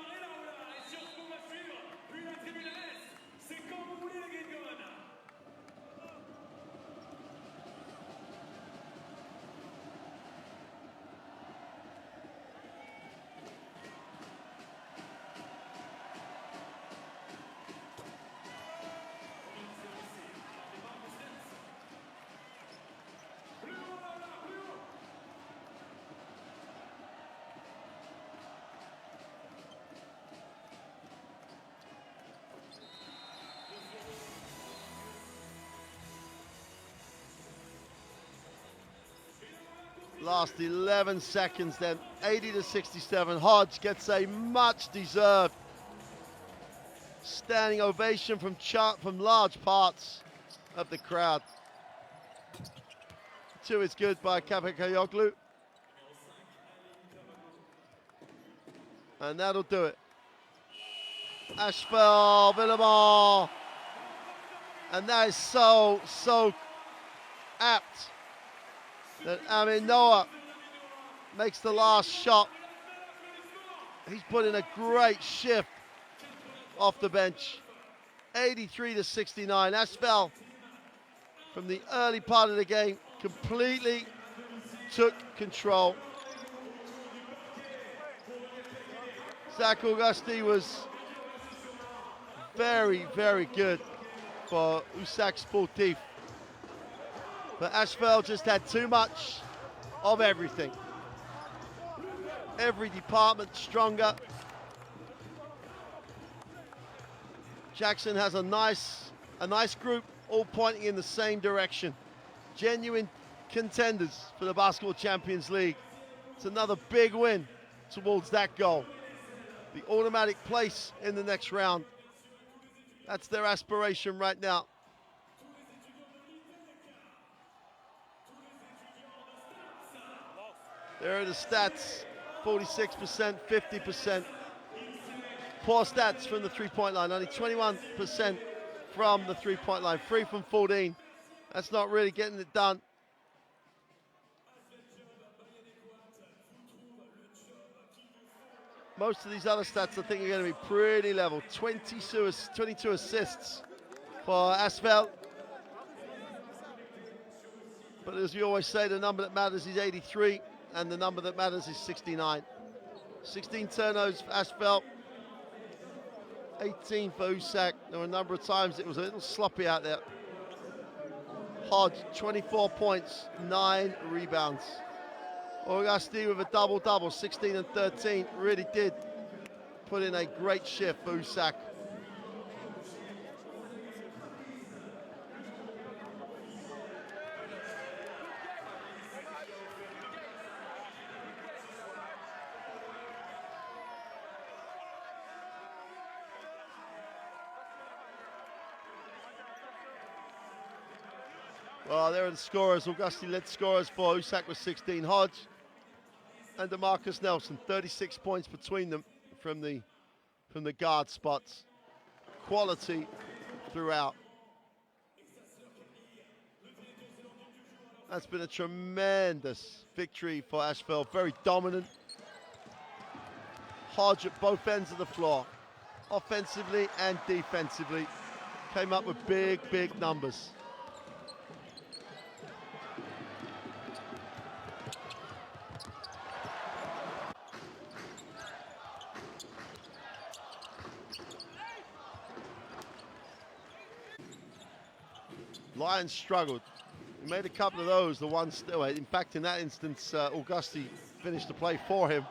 Last 11 seconds then, 80-67. Hodge gets a much deserved standing ovation from large parts of the crowd. Two is good by Kapekayoglu. And that'll do it. ASVEL Lyon-Villeurbanne. And that is so apt that Amin Noah makes the last shot. He's put in a great shift off the bench. 83-69. ASVEL, from the early part of the game, completely took control. Zach Augusti was very, very good for Usak Sportif. But ASVEL just had too much of everything. Every department stronger. Jackson has a nice group, all pointing in the same direction. Genuine contenders for the Basketball Champions League. It's another big win towards that goal. The automatic place in the next round. That's their aspiration right now. There are the stats, 46%, 50%. Poor stats from the three-point line, only 21% from the three-point line. 3 from 14, that's not really getting it done. Most of these other stats I think are going to be pretty level. 22 assists for ASVEL. But as we always say, the number that matters is 83. And the number that matters is 69. 16 turnovers for ASVEL, 18 for Usak. There were a number of times it was a little sloppy out there. Hodge, 24 points, 9 rebounds. Augusti with a double-double, 16 and 13, really did put in a great shift for Usak. Well, there are the scorers. Augusti led scorers for Usak with 16. Hodge and DeMarcus Nelson, 36 points between them from the guard spots. Quality throughout. That's been a tremendous victory for ASVEL. Very dominant. Hodge at both ends of the floor, offensively and defensively. Came up with big, big numbers. Lions struggled. He made a couple of those, the one still. In fact, in that instance, Augusti finished the play for him.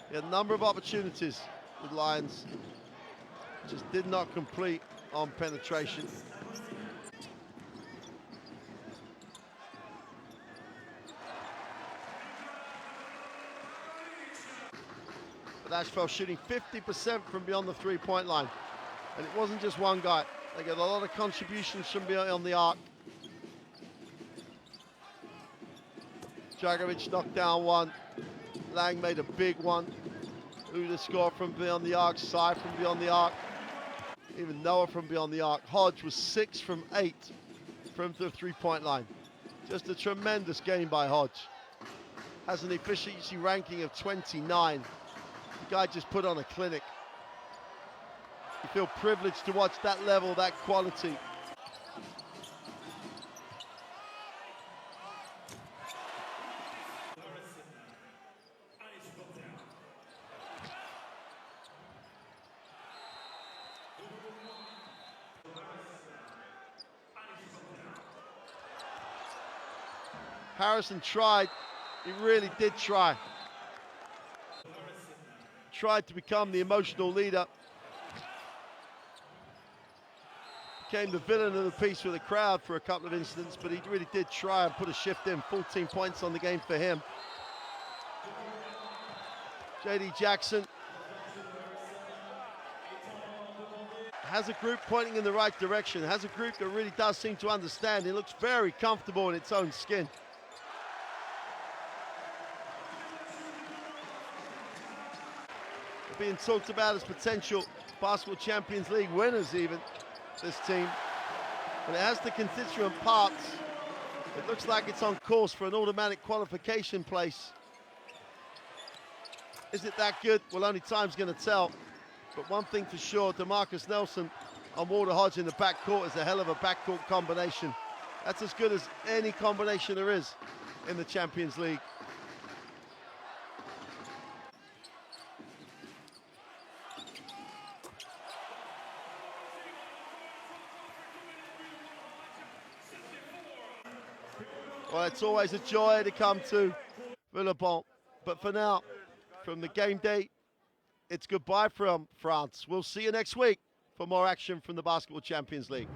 He had a number of opportunities with Lions. Just did not complete on penetration. But ASVEL shooting 50% from beyond the three-point line. And it wasn't just one guy. They got a lot of contributions from beyond the arc. Dragovic knocked down one. Lang made a big one. Uda scored from beyond the arc. Sai from beyond the arc. Even Noah from beyond the arc. Hodge was 6 from 8 from the three-point line. Just a tremendous game by Hodge. Has an efficiency ranking of 29. The guy just put on a clinic. You feel privileged to watch that level, that quality. Harrison tried, he really did try. Tried to become the emotional leader. Became the villain of the piece with the crowd for a couple of incidents, but he really did try and put a shift in. 14 points on the game for him. JD Jackson has a group pointing in the right direction, has a group that really does seem to understand. It looks very comfortable in its own skin. Being talked about as potential Basketball Champions League winners even, this team. And it has the constituent parts. It looks like it's on course for an automatic qualification place. Is it that good? Well, only time's going to tell. But one thing for sure, DeMarcus Nelson and Walter Hodge in the backcourt is a hell of a backcourt combination. That's as good as any combination there is in the Champions League. Well, it's always a joy to come to Villeurbanne. But for now, from the game day, it's goodbye from France. We'll see you next week for more action from the Basketball Champions League.